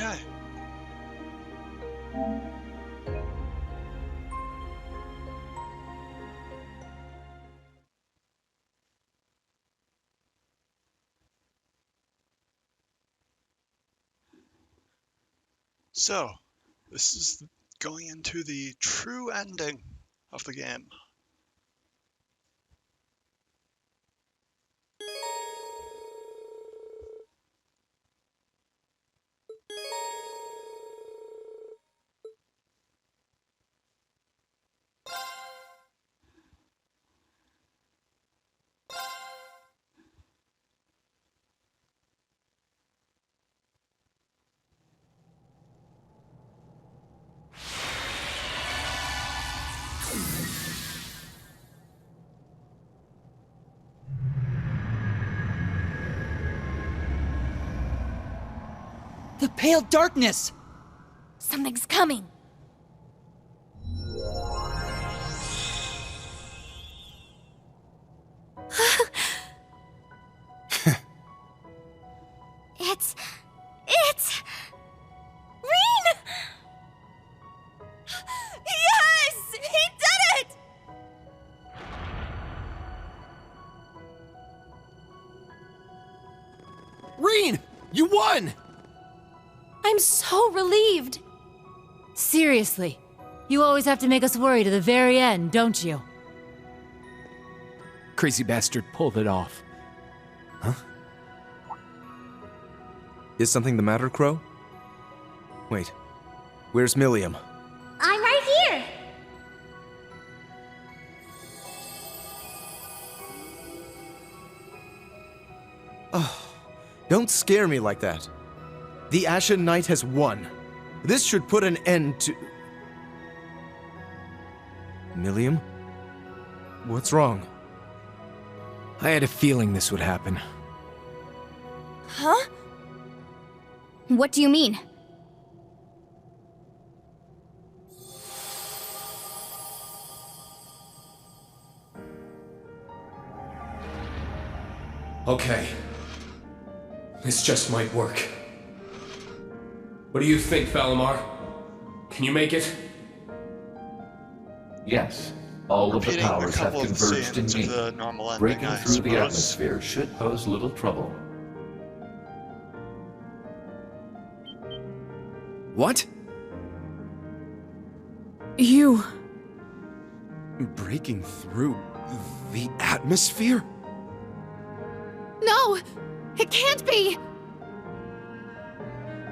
Okay. So, this is going into the true ending of the game. The pale darkness! Something's coming. It's... Rean! Yes! He did it! Rean! You won! I'm so relieved. Seriously, you always have to make us worry to the very end, don't you? Crazy bastard pulled it off. Huh? Is something the matter, Crow? Wait, where's Milliam? I'm right here. Don't scare me like that. The Ashen Knight has won. This should put an end to... Milliam? What's wrong? I had a feeling this would happen. Huh? What do you mean? Okay. This just might work. What do you think, Valimar? Can you make it? Yes. All of the Repeating a powers have couple of converged in scenes me. of the normal ending, Breaking I through the suppose. atmosphere should pose little trouble. What? You... Breaking through the atmosphere? No! It can't be!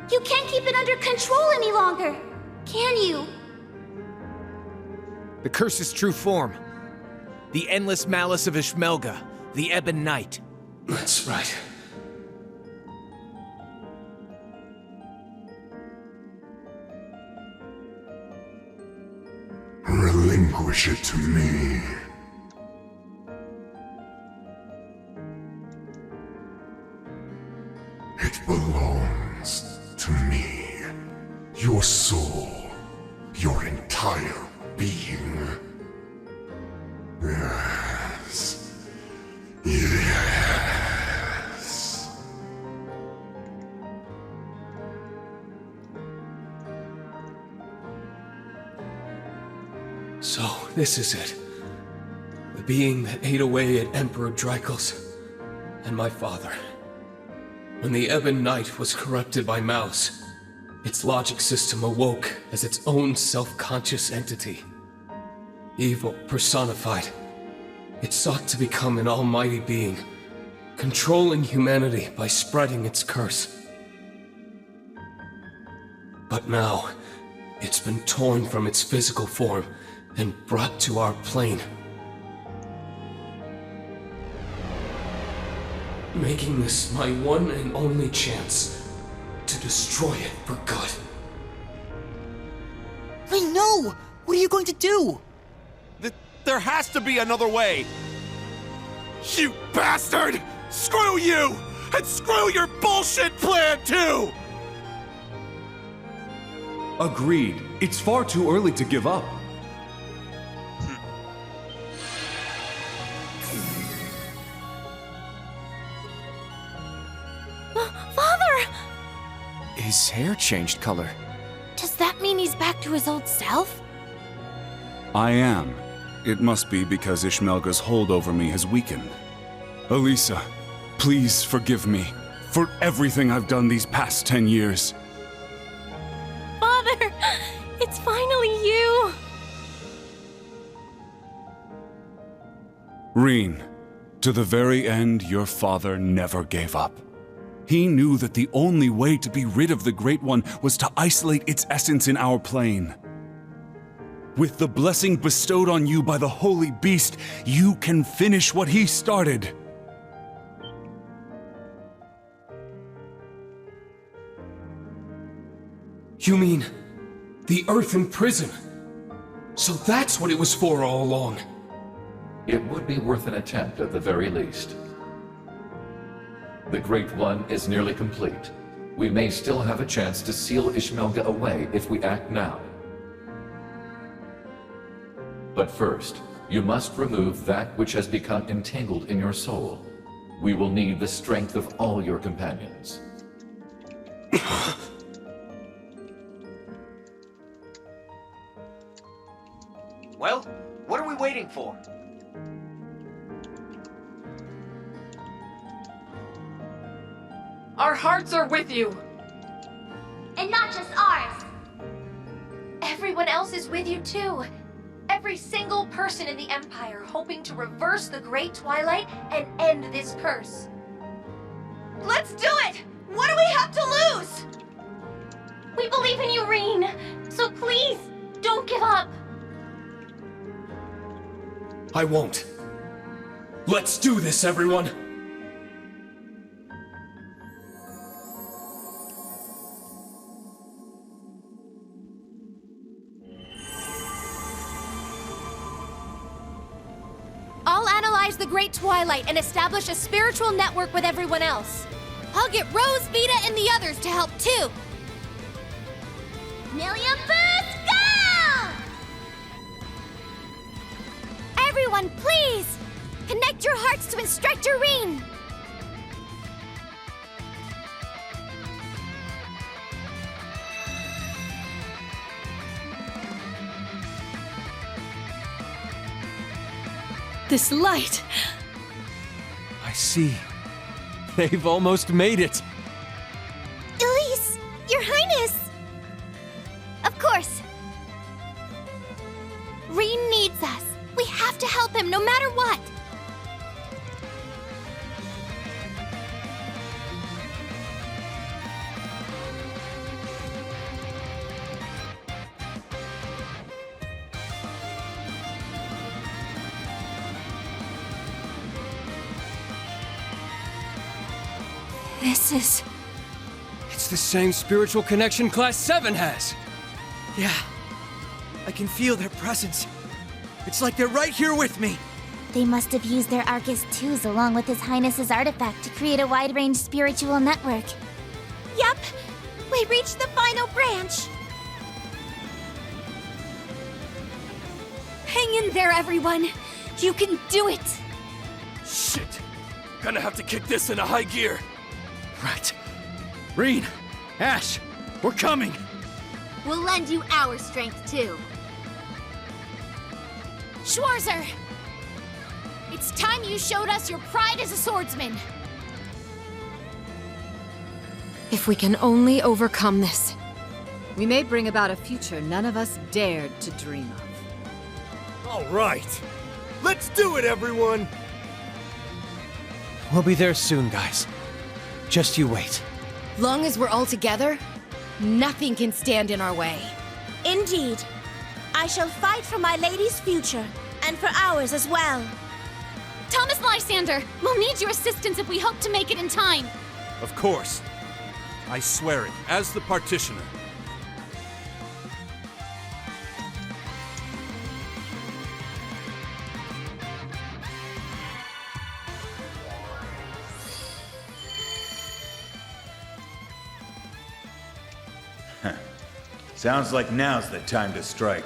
You can't keep it under control any longer, can you? The curse's true form. The endless malice of Ishmelga, the Ebon Knight. That's right. Relinquish it to me. It belongs to me. Your soul, your entire being. Yes. Yes. So, this is it. The being that ate away at Emperor Drykos and my father. When the Ebon Knight was corrupted by Mouse, its logic system awoke as its own self-conscious entity. Evil personified. It sought to become an almighty being, controlling humanity by spreading its curse. But now, it's been torn from its physical form and brought to our plane. Making this my one and only chance to destroy it for good. I know! What are you going to do? There has to be another way! You bastard! Screw you! And screw your bullshit plan, too! Agreed. It's far too early to give up. Father! His hair changed color. Does that mean he's back to his old self? I am. It must be because Ishmelga's hold over me has weakened. Elisa, please forgive me for everything I've done these past 10 years. Father, it's finally you! Reen, to the very end, your father never gave up. He knew that the only way to be rid of the Great One was to isolate its essence in our plane. With the blessing bestowed on you by the Holy Beast, you can finish what he started. You mean the Earthen Prison? So that's what it was for all along. It would be worth an attempt at the very least. The Great One is nearly complete. We may still have a chance to seal Ishmelga away if we act now. But first, you must remove that which has become entangled in your soul. We will need the strength of all your companions. Well, what are we waiting for? Our hearts are with you! And not just ours! Everyone else is with you too! Every single person in the Empire hoping to reverse the Great Twilight and end this curse. Let's do it! What do we have to lose? We believe in you, Reen! So please, don't give up! I won't. Let's do this, everyone! I'll analyze the Great Twilight and establish a spiritual network with everyone else. I'll get Rose, Vita, and the others to help too. Million Boost, go! Everyone, please! Connect your hearts to Instructor Reen! This light! I see. They've almost made it. Elise! Your Highness! Of course. Reen needs us. We have to help him no matter what. This is... It's the same spiritual connection Class 7 has. Yeah. I can feel their presence. It's like they're right here with me. They must have used their Arcus 2s along with His Highness's artifact to create a wide-range spiritual network. Yup! We reached the final branch! Hang in there, everyone! You can do it! Shit! Gonna have to kick this into high gear. Right. Reen! Ash! We're coming! We'll lend you our strength, too. Schwarzer! It's time you showed us your pride as a swordsman! If we can only overcome this, we may bring about a future none of us dared to dream of. All right. Let's do it, everyone! We'll be there soon, guys. Just you wait. Long as we're all together, nothing can stand in our way. Indeed. I shall fight for my lady's future, and for ours as well. Thomas Lysander, we'll need your assistance if we hope to make it in time. Of course. I swear it, as the partitioner. Sounds like now's the time to strike.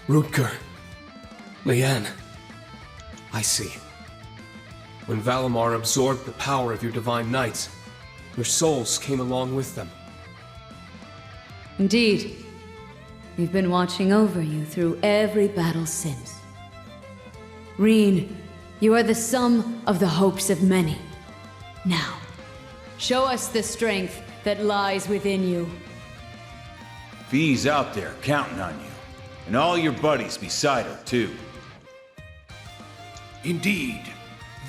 Rutger. Leanne. I see. When Valimar absorbed the power of your Divine Knights, your souls came along with them. Indeed. We've been watching over you through every battle since. Reen, you are the sum of the hopes of many. Now, show us the strength that lies within you. Vi's out there counting on you. And all your buddies beside her, too. Indeed,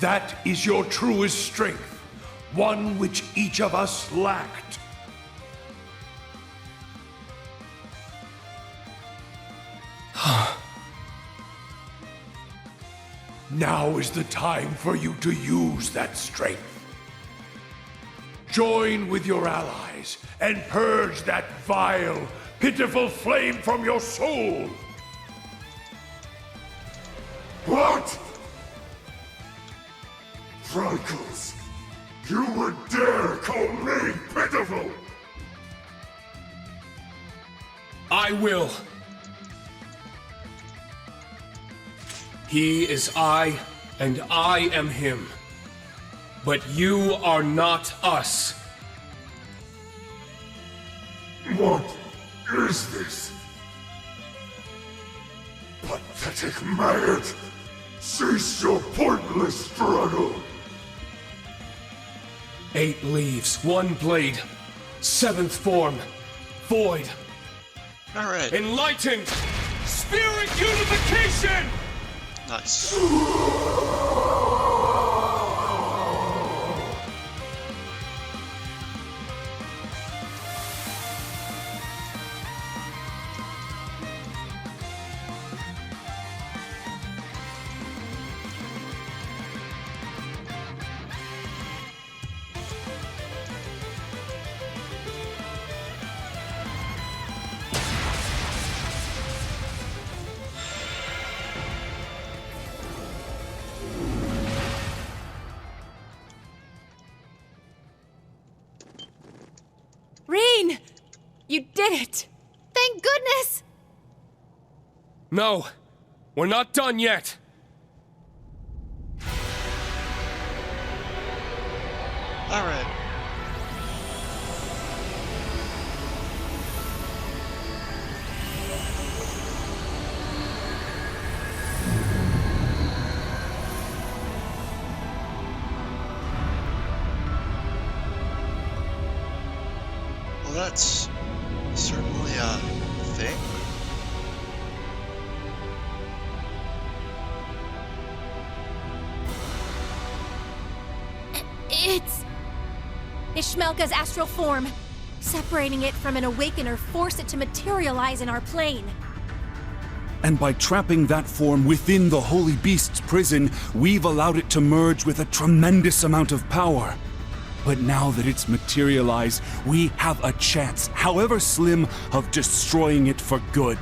that is your truest strength, one which each of us lacked. Now is the time for you to use that strength. Join with your allies and purge that vile, pitiful flame from your soul. What? Drycles, you would dare call me pitiful? I will. He is I, and I am him. But you are not us. What is this? Pathetic maggot! Cease your pointless struggle! 8 leaves, 1 blade, 7th form, void. All right. Enlightened! Spirit unification! Nice. Reen! You did it! Thank goodness! No, we're not done yet. All right. Well, that's certainly a thing. It's Ishmelka's astral form. Separating it from an awakener forced it to materialize in our plane. And by trapping that form within the Holy Beast's prison, we've allowed it to merge with a tremendous amount of power. But now that it's materialized, we have a chance, however slim, of destroying it for good.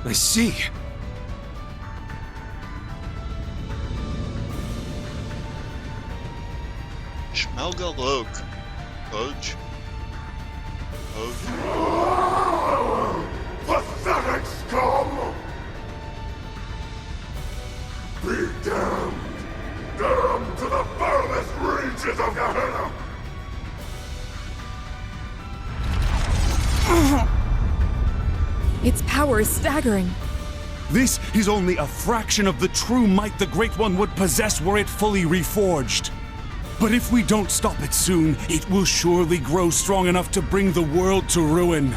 I see. Ishmelga Logue. Loge? Pathetic scum! Be damned! Damned to the furthest reaches of Gehenna! Its power is staggering. This is only a fraction of the true might the Great One would possess were it fully reforged. But if we don't stop it soon, it will surely grow strong enough to bring the world to ruin.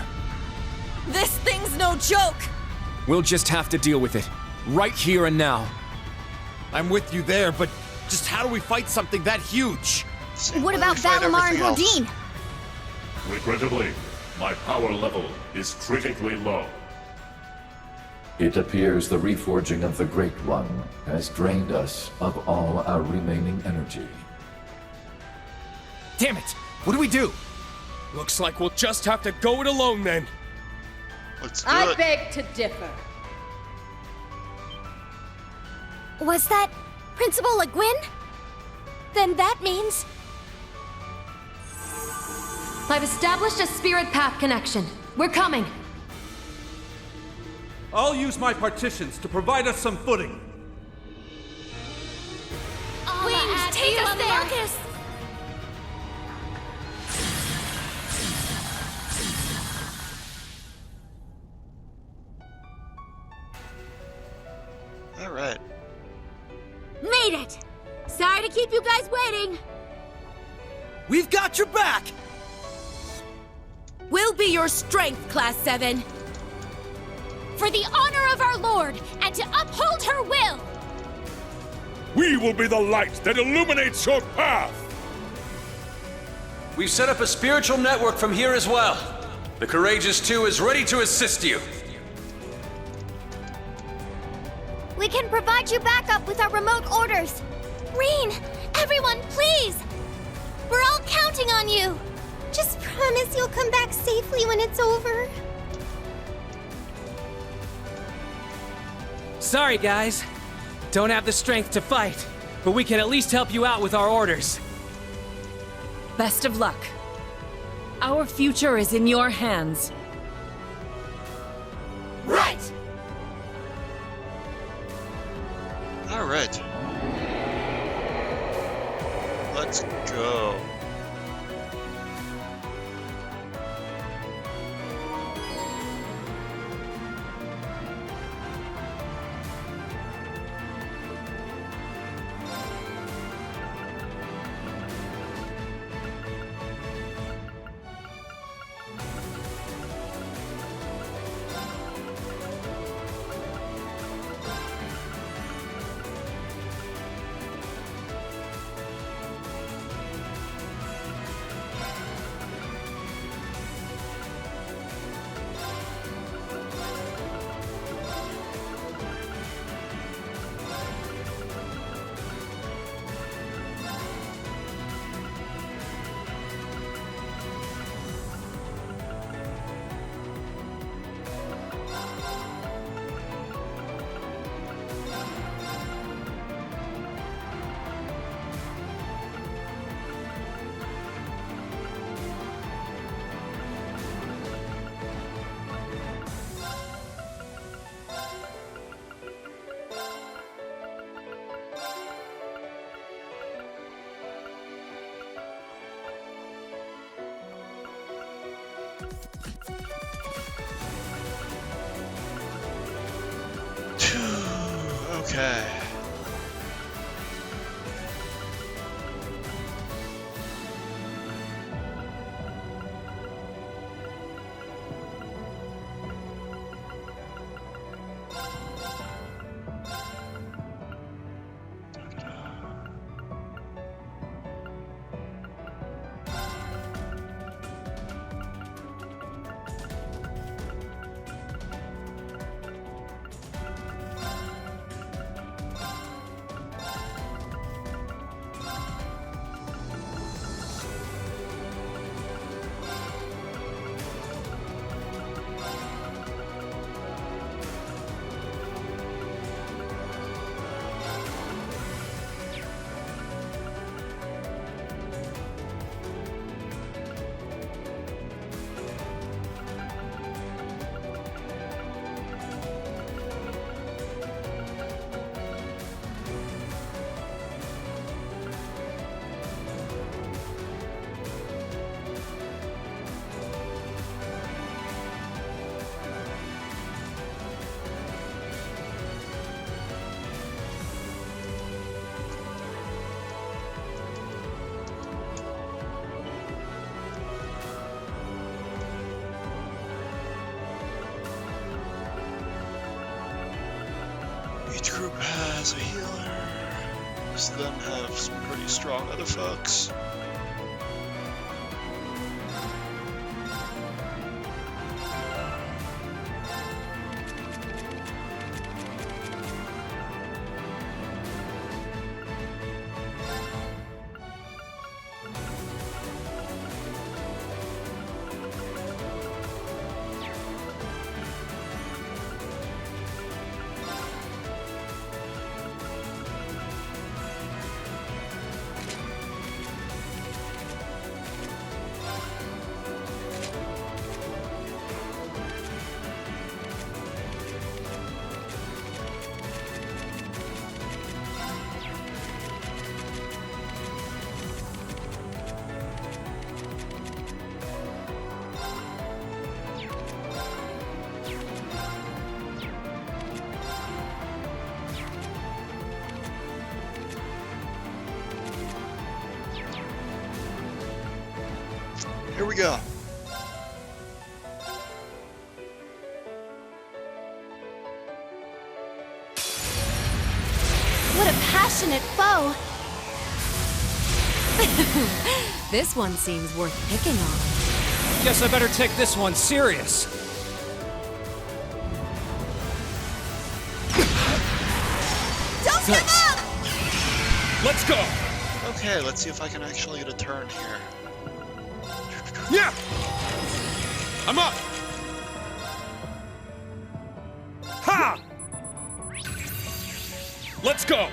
This thing's no joke! We'll just have to deal with it. Right here and now. I'm with you there, but just how do we fight something that huge? What about Valimar and Rodin? Regrettably, my power level is critically low. It appears the reforging of the Great One has drained us of all our remaining energy. Damn it! What do we do? Looks like we'll just have to go it alone then. Let's do I it. beg to differ. Was that Principal Le Guin? Then that means... I've established a spirit path connection. We're coming. I'll use my partitions to provide us some footing. take us there! Marcus! Alright. Made it! Sorry to keep you guys waiting. We've got your back! We'll be your strength, Class 7. For the honor of our Lord, and to uphold her will! We will be the light that illuminates your path! We've set up a spiritual network from here as well. The Courageous 2 is ready to assist you. We can provide you backup with our remote orders. Rean, everyone, please! We're all counting on you! Just promise you'll come back safely when it's over. Sorry, guys. Don't have the strength to fight, but we can at least help you out with our orders. Best of luck. Our future is in your hands. Right! Alright. Let's go. Okay. Each group has a healer. Most of them have some pretty strong other folks. Here we go. What a passionate foe! This one seems worth picking on. Guess I better take this one serious. Don't give up! Let's go! Okay, let's see if I can actually get a turn here. Yeah! I'm up! Ha! Let's go!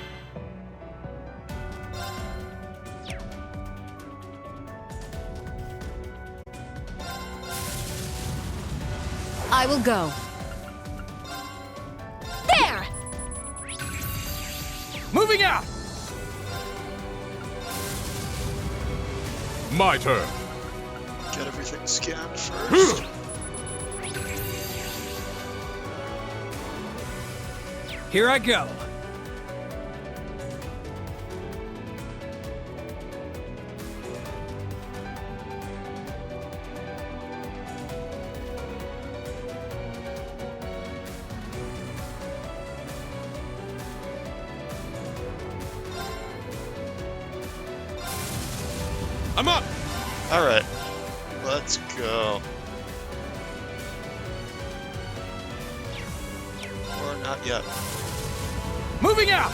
I will go. There! Moving out! My turn. Get everything scanned first. Here I go. I'm up! Alright, let's go. Or not yet. Moving out!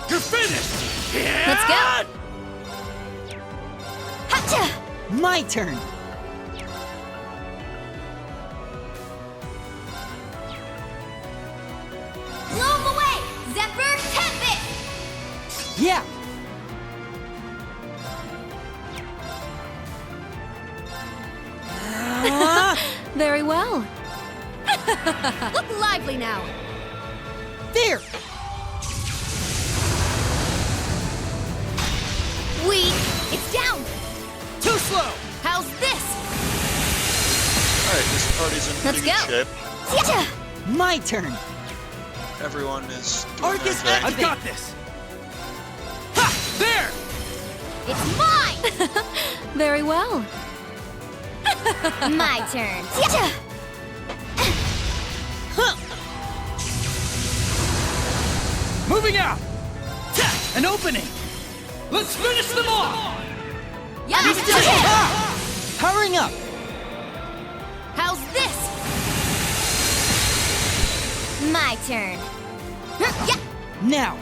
You're finished! Let's go! Hacha! My turn. Blow 'em away! Zephyr Tempest! Yeah. Very well. Look lively now! There. Weak! It's down! Too slow. How's this? Alright, this party's in pretty Let's good go. shape. Yacha! My turn. Everyone is doing Arcus their thing. activate. I've got this! Ha! There! It's mine! Very well. My turn. Yacha! Moving out! An opening! Let's finish them off! Yacha! Powering up. How's this? My turn. Yeah. Now.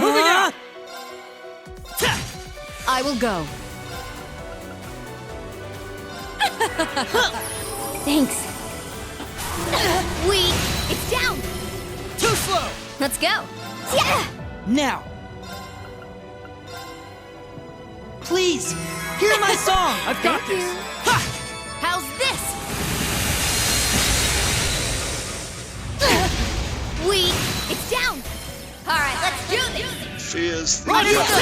Moving out! I will go. Thanks. Weak. It's down. Too slow. Let's go. Yeah. Now. Please, hear my song. I've got this! How's this? Weak. It's down. All right, let's do this. She is the Ready, vision go.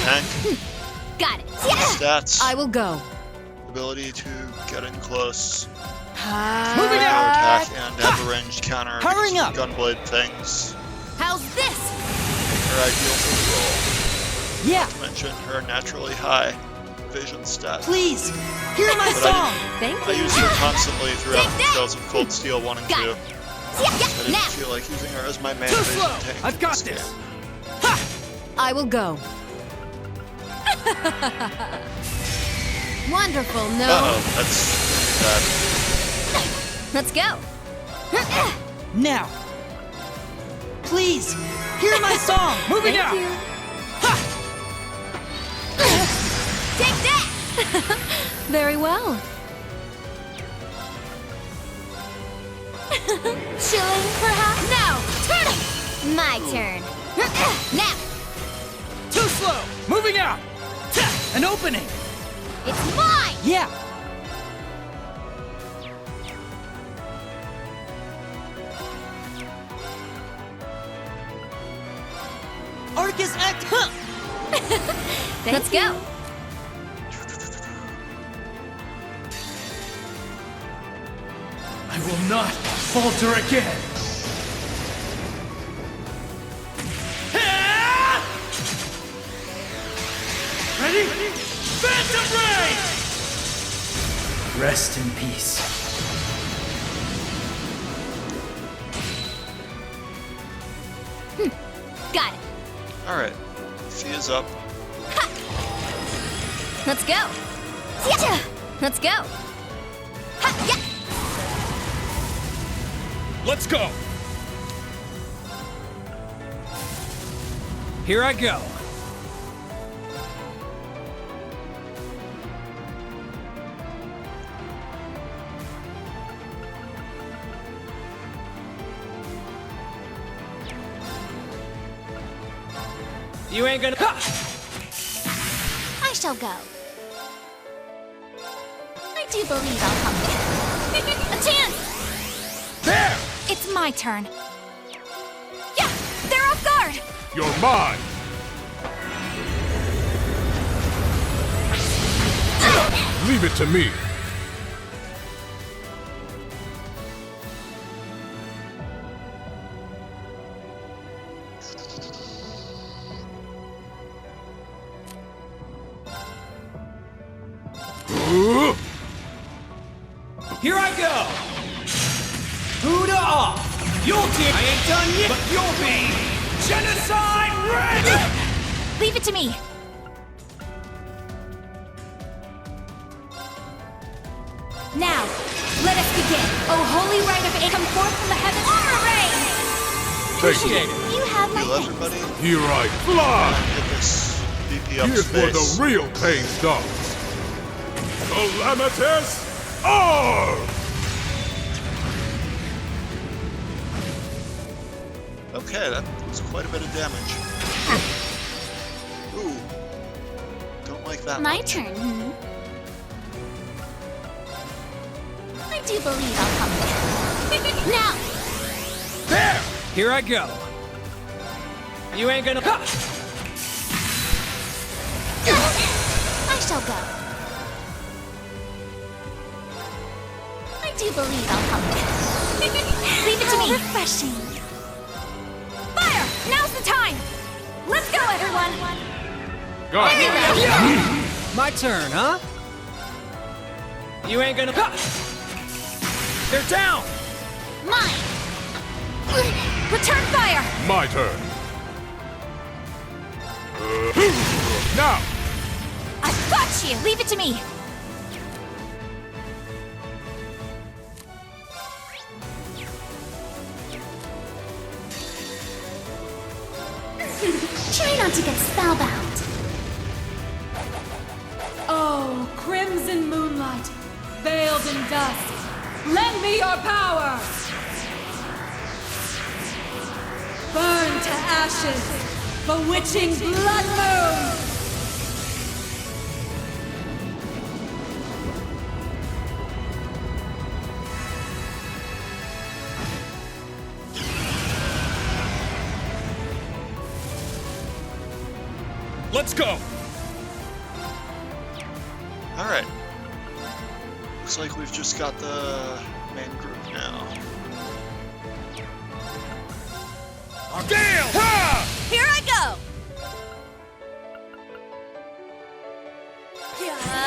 tank. Got it. Stats. I will go. Ability to get in close. Moving Power out. attack and have a ranged counter. Powering up. Gunblade things. How's this? Her ideal for the role. Yeah. Not to mention her naturally high vision stat. Please, hear my But song. Thank I you. used her constantly throughout Take the that. Trails of Cold Steel 1 and 2. Got I it. didn't Now. feel like using her as my main Too vision slow! tank. I've got game. this! I will go. Wonderful, no? Uh-oh, that's bad. Let's go. Now. Please, hear my song. Moving Thank out! you. Take that. Very well. Chilling, perhaps? No. Turn it. My turn. Now. Too slow! Moving out! An opening! It's mine. Yeah. Arcus act. Let's go. I will not falter again. Ready? Phantom Ray! Rest in peace. Got it. Alright. Fee is up. Let's go. Yeah. Let's go. Ha, yeah. Let's go! Here I go. You ain't gonna. I shall go. I do believe I'll come back. A chance! There! It's my turn. Yeah! They're off guard! You're mine! Leave it to me. Here I go! Huda off! You'll tear. I ain't done yet, but you'll be genocide ready! Leave it to me. Now, let us begin. Oh, holy rite of A, come forth from the heavens. Armor rain! Take it. You have my Heal thanks. everybody. Here I fly! Get this BP up Here's where space. the real pain starts. Calamitous Orb! Okay, that was quite a bit of damage. Ooh. Don't like that My much. turn. I do believe I'll come back. Now! There! Here I go. You ain't gonna. I shall go. I do believe I'll come back. Leave it to me. Refreshing. Fire! Now's the time! Let's go, everyone! Got it. My turn, huh? You ain't gonna. They're down! Mine! Return fire! My turn. Now! I've got you! Leave it to me! Try not to get spellbound. Oh, crimson moonlight, veiled in dust, lend me your power! Burn to ashes, bewitching blood moon! Let's go! Alright. Looks like we've just got the main group now. Gale! Ha! Here I go!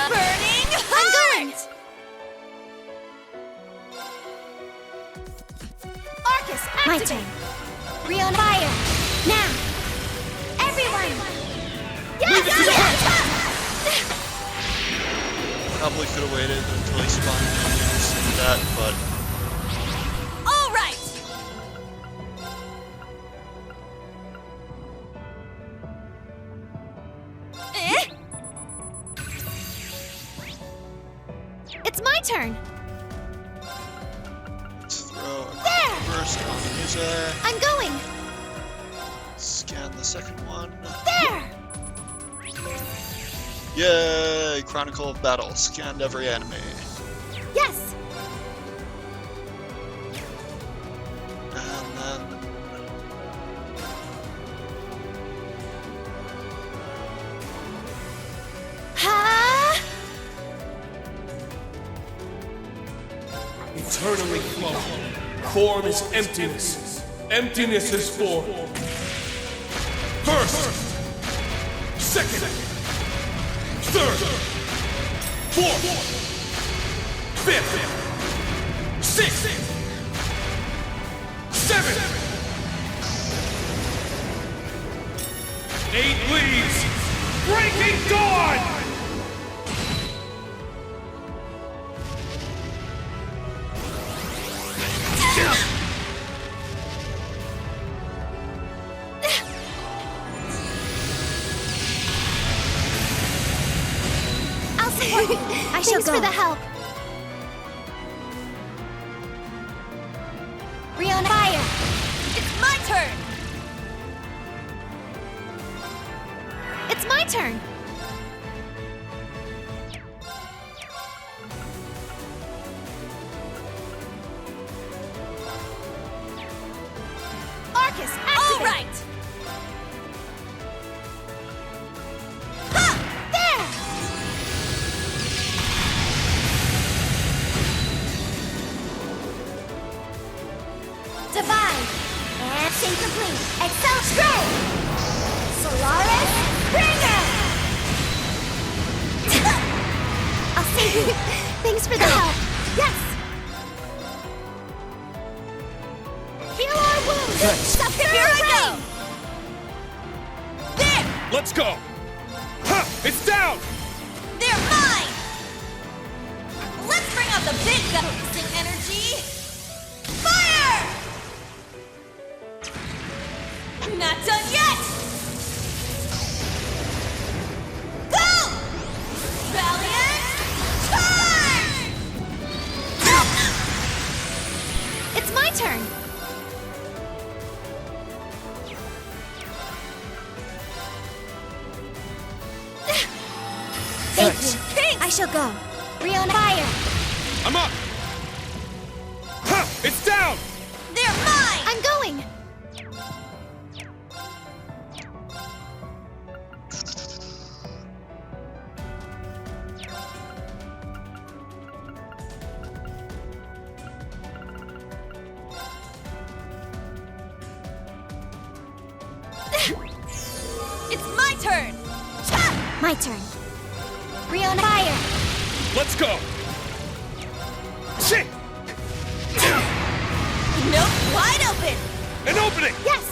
Burning I'm going! Arcus, activate! My turn. Rion fire! Now! Everyone! Probably could have waited until he spawned minions and that, but All right! It's my turn. let's throw a There! burst on the music. I'm going. Scan the second one. There! Yay! Chronicle of Battle. Scanned every enemy. Yes! And then Ha! eternally flowing. Form is emptiness. Emptiness is form. First, second, third, fourth, fifth, sixth, seventh, 8 leaves, breaking dawn! I shall go. Thanks for the help. Riona, fire! It's my turn! It's my turn! Arcus, activate! All right! Divine! And sync complete! Excel Strike! Solaris Springer! I'll save you! Thanks for the help! Yes! Heal our wounds! Here I go! There! Let's go! Ha! It's down! They're mine! Let's bring out the big gun energy! Fire! Not done yet! Go! Valiant charge! It's my turn! Thank you. I shall go. Riona, fire! I'm up! Ha! It's down! They're mine! I'm going! It's my turn! My turn. Riona, fire! Let's go! Shit! Nope, wide open! An opening! Yes!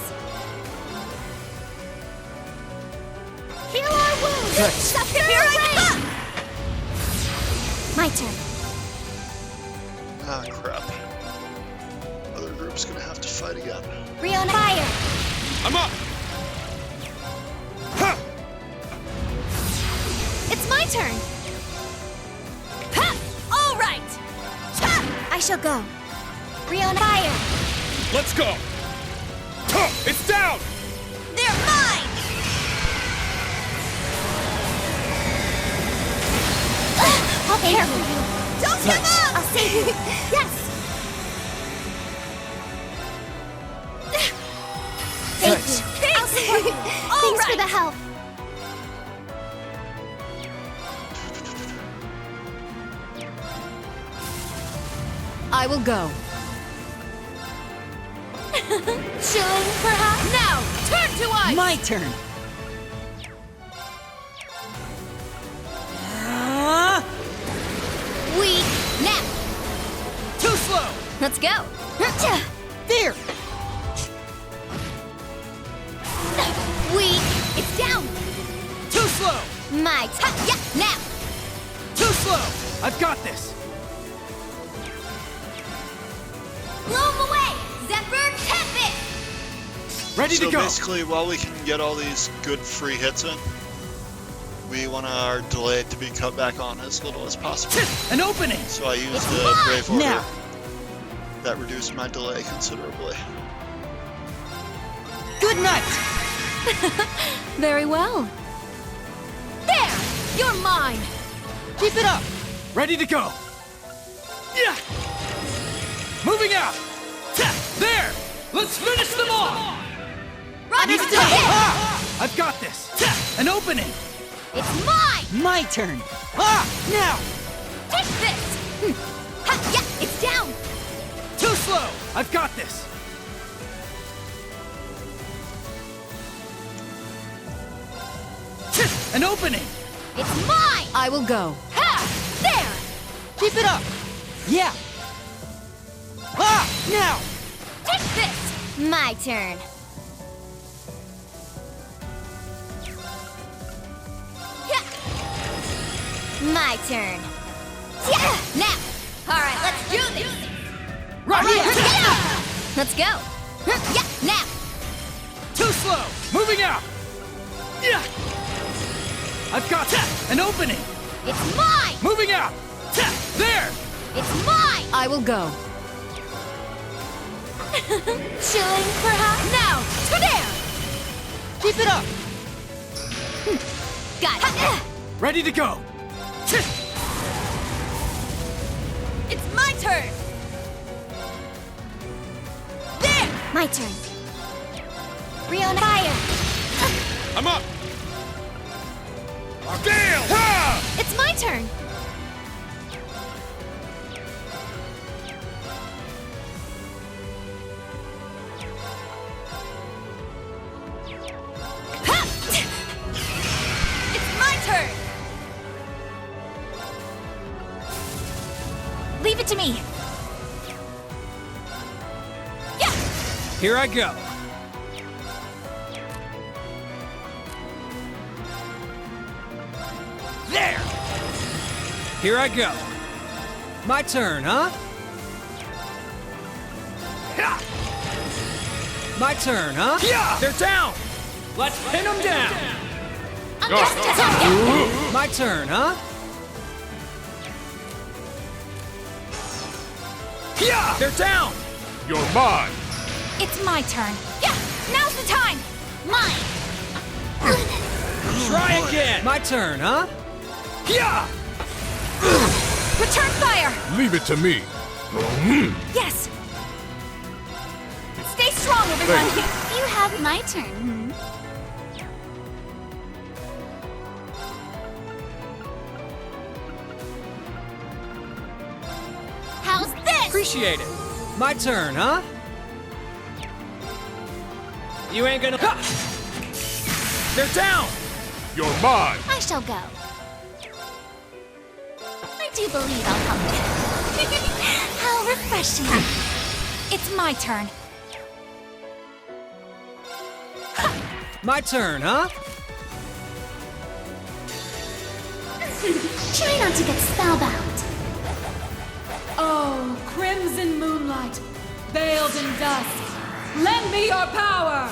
Heal our wounds! Here I come! My turn. Ah, crap. Other group's gonna have to fight again. Riona, fire! I'm up! Ha! It's my turn! Ha! All right! I shall go. Riona, fire! Let's go! Ha! It's down! They're mine! I'll be here for you. Don't give up! I'll save you. Yes! Thank you. I'll support you. Thanks for the help. I will go. Chilling, perhaps? Now, turn to ice! My turn. Weak. Now. Too slow. Let's go. There. Weak. It's down. Too slow. My turn. Yeah, now. Too slow. I've got this. Blow 'em away. Zephyr Tempest. Ready to go. So basically, while we can get all these good free hits in, we want our delay to be cut back on as little as possible. An opening. So I used the Brave Order. Now. That reduced my delay considerably. Good night. Very well. There! You're mine! Keep it up. Ready to go. Yeah. Moving out. There. Let's finish them off. Understood! Ah, I've got this. An opening. It's mine! My turn. Ah, now. Take this! Ha, yeah, it's down. slow! I've got this! An opening! It's mine! I will go. Ha! There! Keep it up! Yeah! Ah! Now! Take this! My turn. Yeah. My turn. Yeah! Now! Alright, let's do this! Right here! Yeah! Let's go! Yeah! Now! Too slow! Moving out! Yeah! I've got an opening! It's mine! Moving out! There! It's mine! I will go. Chilling, perhaps? Now! To there! Keep it up! Got it! Ready to go! It's my turn! There! My turn. Riona, fire! I'm up! Gale! It's my turn! Ha! It's my turn! Leave it to me! Yeah! Here I go! There! Here I go. My turn, huh? Yeah. My turn, huh? Yeah. They're down! Let's pin them down! My turn, huh? Yeah! They're down! You're mine! It's my turn. Yeah! Now's the time! Mine! Try again! My turn, huh? Yeah! Return fire! Leave it to me. Yes! Stay strong, everyone! You have my turn. How's this? Appreciate it. My turn, huh? You ain't gonna... Ha! They're down! You're mine! I shall go. I do believe I'll come back. How refreshing. It's my turn. My turn, huh? Try not to get spellbound. Oh, crimson moonlight, veiled in dust, lend me your power!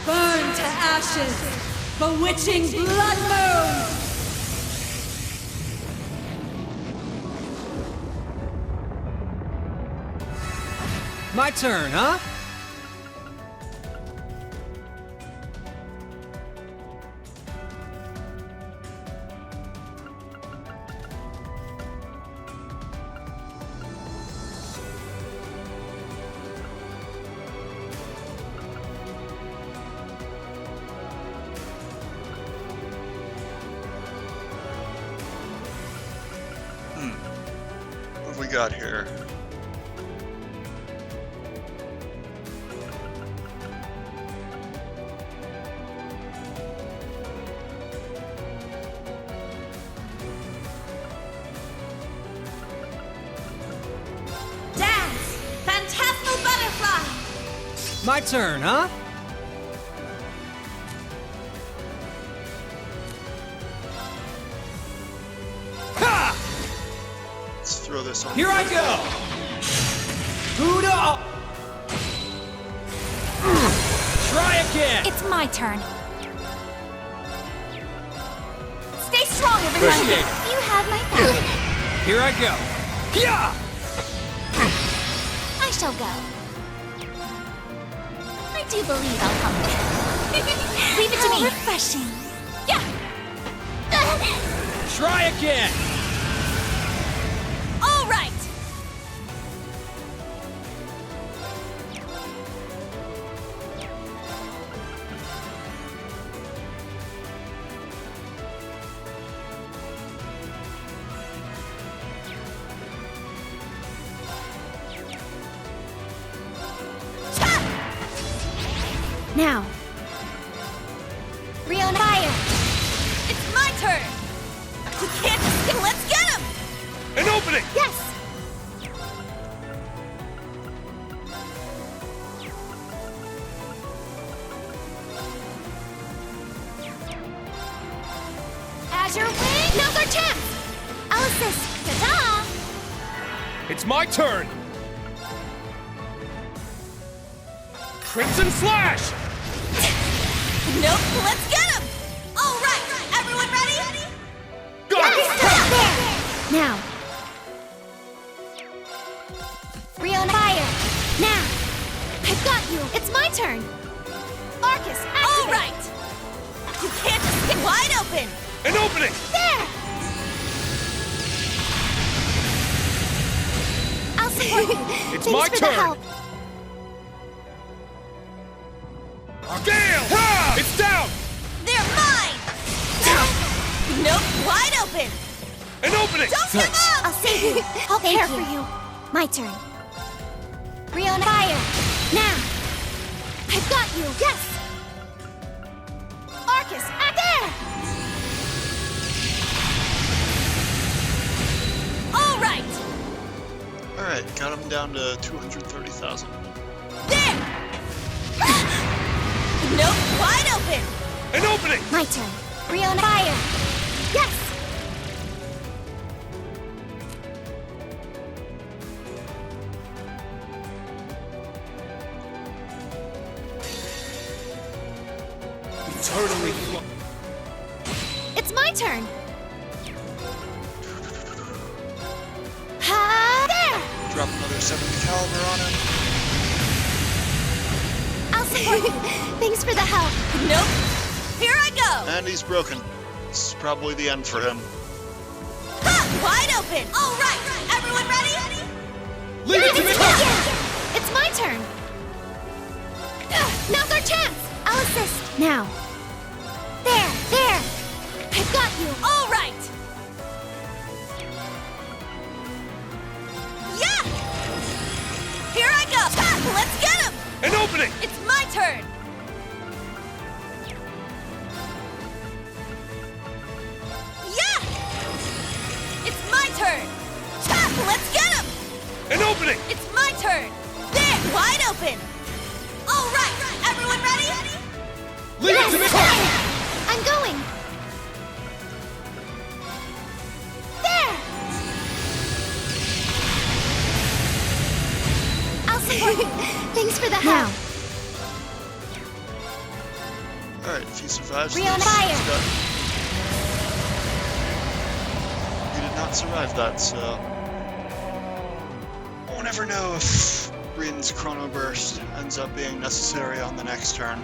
Burn to ashes, bewitching blood moon! My turn, huh? What have we got here? Dance! Fantasmal butterfly! My turn, huh? Ha! Let's throw this on. Here I go! Buddha! Try again! It's my turn. Stay strong, everyone! Appreciate it. You have my back. Here I go! Yeah! I shall go. I do believe I'll come back. Leave it to me. Refreshing. Yeah! Try again! All right! Now. Rion fire! It's my turn! We can't just... Let's get him! An opening! Yes! Azure Wing! Now's our chance! Elysis! Ta-da! It's my turn! Crimson Slash! Nope, let's get him! All right, everyone ready? Go! Yes! Now. Rion fire! Now! I've got you! It's my turn! Arcus, activate! All right! You can't just get wide open! An opening! There! I'll support you! It's Thanks my for turn. The help. Gale! Ha! It's down! They're mine! Nope, wide open! An opening! Don't give up! I'll save you! I'll care for you! My turn. Rion fire! Now! I've got you! Yes! Arcus, act there! All right! Alright, got him down to 230,000. There! Nope, wide open! An opening! My turn. Rion fire! Yes! Eternally. It's my turn! Ha! There! Drop another 70 caliber on him. I'll support you! Thanks for the help! Nope! Here I go! And he's broken. This is probably the end for him. Ha! Wide open! All right! Everyone ready? Leave it to me! It's my turn! Now's our chance! Elysis! Now! There! There! I've got you! All right! Yeah! Here I go! Ha! Let's get him! An opening! It's my turn! Yeah! It's my turn! Ha! Let's get him! An opening! It's my turn! There! Wide open! All right! Everyone ready? Leave it to me! I'm going! There! I'll support you! Thanks for the help! Alright, if he survives Rion this, fire! he's done. He did not survive that, so... We'll never know if Reen's Chrono Burst ends up being necessary on the next turn.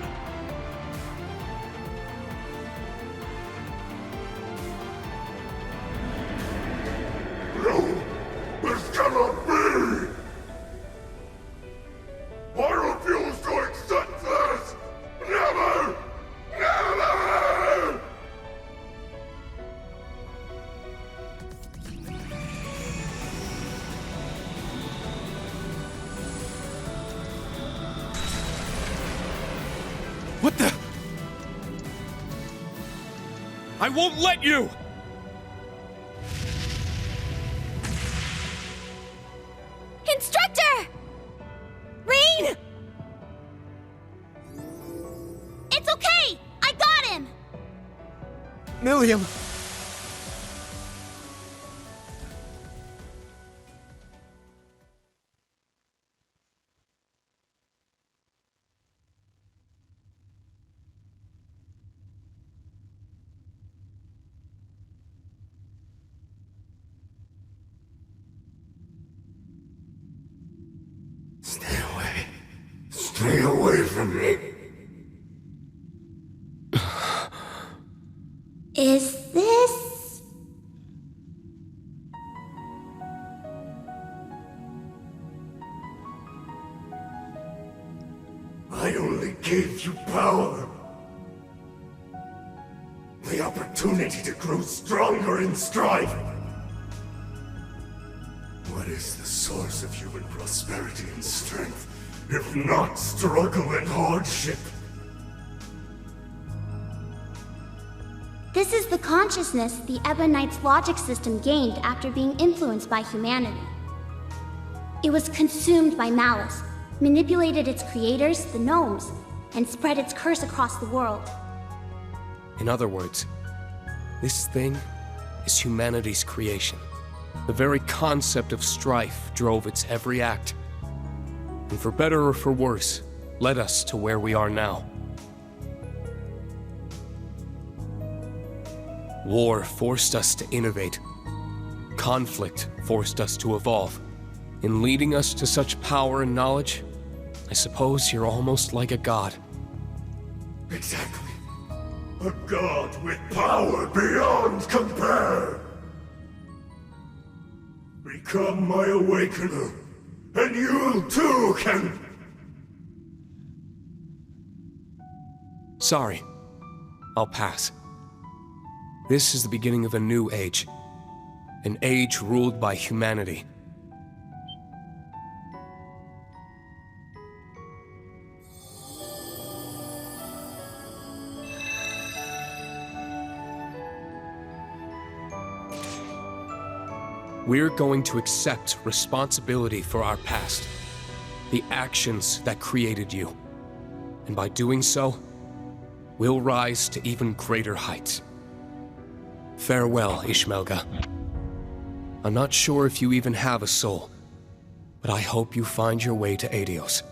No! This cannot be! I refuse to accept this! Never! Never! What the? I won't let you! Instructor! Reen! It's okay! I got him! Millium! Stay away. Stay away from me. Is this... I only gave you power. The opportunity to grow stronger in striving. What is the source of human prosperity and strength, if not struggle and hardship? This is the consciousness the Ebonite's logic system gained after being influenced by humanity. It was consumed by malice, manipulated its creators, the gnomes, and spread its curse across the world. In other words, this thing is humanity's creation. The very concept of strife drove its every act. And for better or for worse, led us to where we are now. War forced us to innovate. Conflict forced us to evolve. In leading us to such power and knowledge, I suppose you're almost like a god. Exactly. A god with power beyond compare. Become my awakener, and you too can... Sorry. I'll pass. This is the beginning of a new age. An age ruled by humanity. We're going to accept responsibility for our past, the actions that created you. And by doing so, we'll rise to even greater heights. Farewell, Ishmelga. I'm not sure if you even have a soul, but I hope you find your way to Aidios.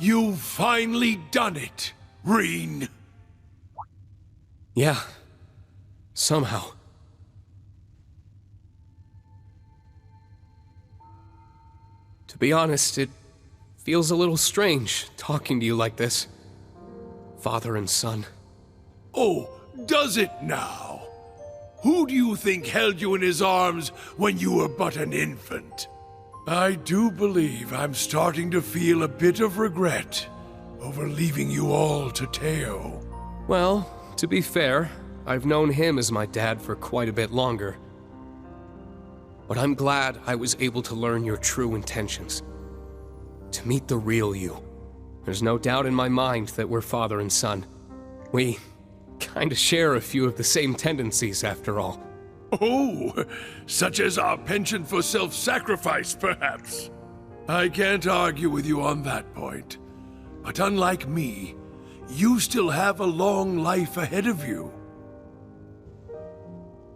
You've finally done it, Reen. Yeah. Somehow. To be honest, it feels a little strange talking to you like this. Father and son. Oh, does it now? Who do you think held you in his arms when you were but an infant? I do believe I'm starting to feel a bit of regret over leaving you all to Teo. Well, to be fair, I've known him as my dad for quite a bit longer. But I'm glad I was able to learn your true intentions. To meet the real you. There's no doubt in my mind that we're father and son. We kinda share a few of the same tendencies, after all. Oh, such as our penchant for self-sacrifice, perhaps. I can't argue with you on that point. But unlike me, you still have a long life ahead of you.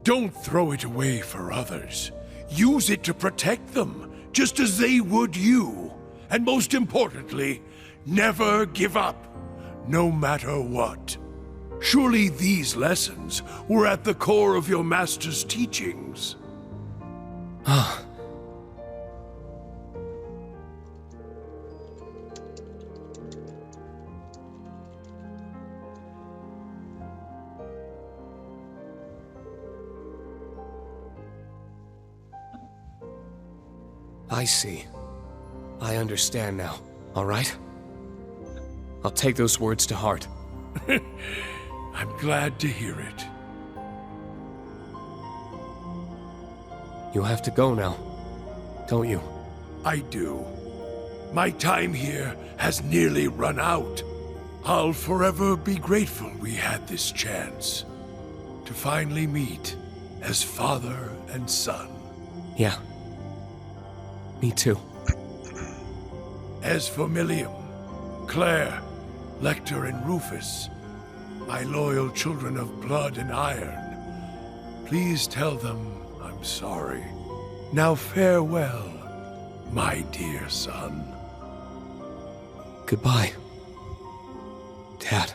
Don't throw it away for others. Use it to protect them, just as they would you. And most importantly, never give up, no matter what. Surely these lessons were at the core of your master's teachings. I see. I understand now, all right? I'll take those words to heart. I'm glad to hear it. You have to go now, don't you? I do. My time here has nearly run out. I'll forever be grateful we had this chance to finally meet as father and son. Yeah. Me too. As for Millium, Claire, Lecter, and Rufus, my loyal children of blood and iron, please tell them I'm sorry. Now farewell, my dear son. Goodbye, Dad.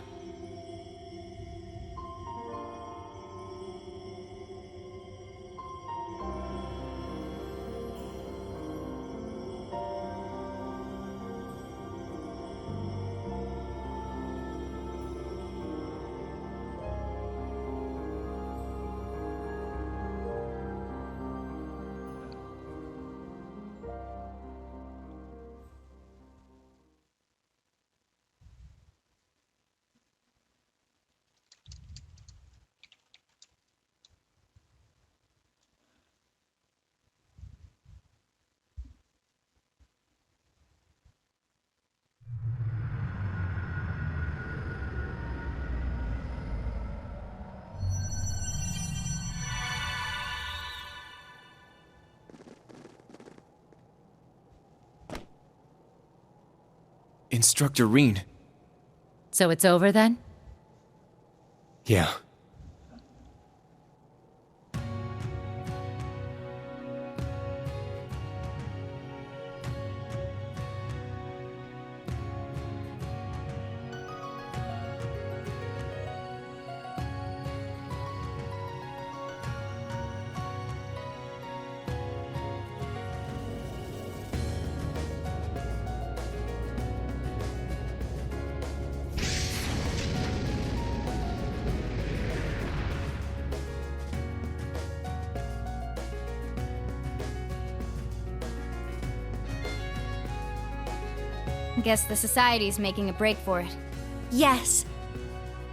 Instructor Rean. So it's over then? Yeah. Guess the Society's making a break for it. Yes.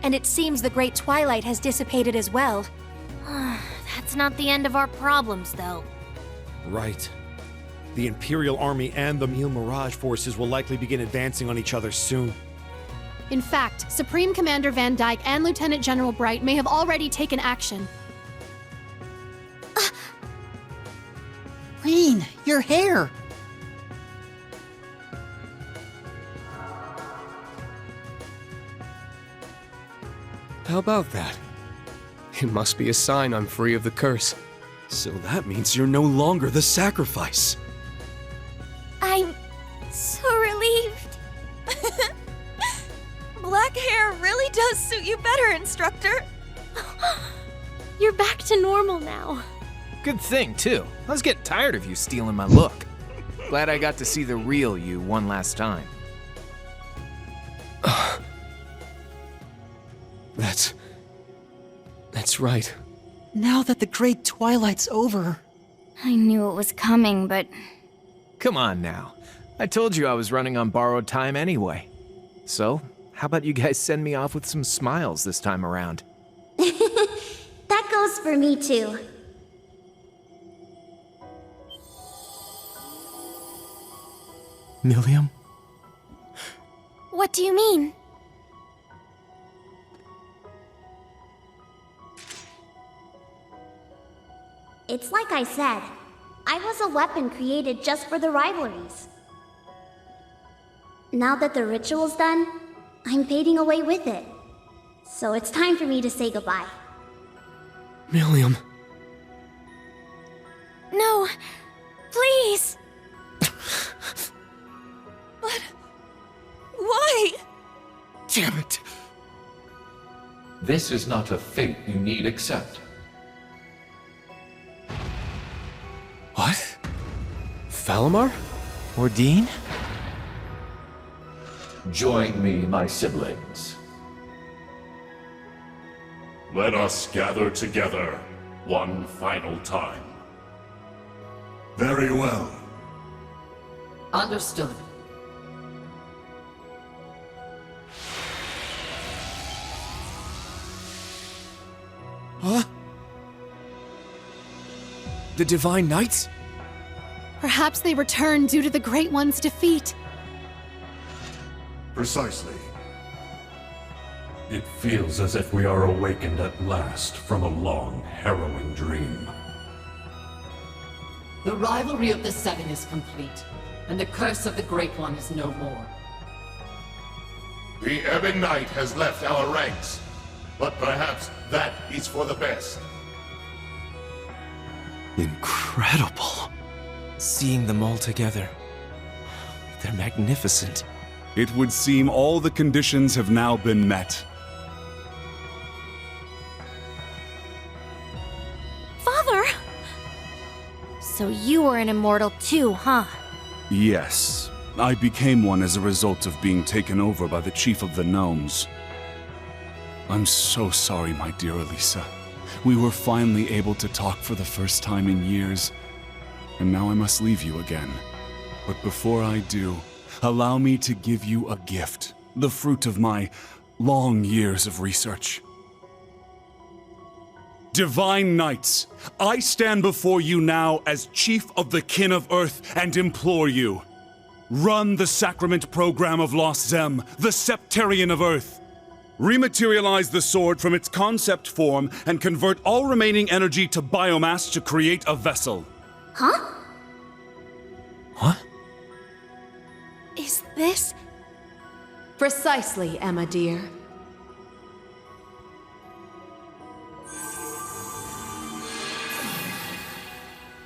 And it seems the Great Twilight has dissipated as well. That's not the end of our problems, though. Right. The Imperial Army and the Mille Mirage forces will likely begin advancing on each other soon. In fact, Supreme Commander Van Dyke and Lieutenant General Bright may have already taken action. Rean, your hair! How about that? It must be a sign I'm free of the curse. So that means you're no longer the sacrifice. I'm so relieved. Black hair really does suit you better, Instructor. You're back to normal now. Good thing, too. I was getting tired of you stealing my look. Glad I got to see the real you one last time. That's right. Now that the Great Twilight's over. I knew it was coming, but... Come on now. I told you I was running on borrowed time anyway. So, how about you guys send me off with some smiles this time around? That goes for me too. Millium? What do you mean? It's like I said. I was a weapon created just for the rivalries. Now that the ritual's done, I'm fading away with it. So it's time for me to say goodbye. Millium. No, please. But why? Damn it. This is not a fate you need accept. What? Falamar? Ordine? Join me, my siblings. Let us gather together one final time. Very well. Understood. Huh? The Divine Knights? Perhaps they returned due to the Great One's defeat. Precisely. It feels as if we are awakened at last from a long, harrowing dream. The rivalry of the Seven is complete, and the curse of the Great One is no more. The Ebon Knight has left our ranks, but perhaps that is for the best. Incredible. Seeing them all together. They're magnificent. It would seem all the conditions have now been met. Father! So you were an immortal too, huh? Yes. I became one as a result of being taken over by the Chief of the Gnomes. I'm so sorry, my dear Elisa. We were finally able to talk for the first time in years, and now I must leave you again. But before I do, allow me to give you a gift, the fruit of my long years of research. Divine Knights, I stand before you now as Chief of the Kin of Earth and implore you. Run the Sacrament Program of Lost Zem, the Septarian of Earth. Rematerialize the sword from its concept form and convert all remaining energy to biomass to create a vessel. Huh? What? Is this Precisely, Emma dear.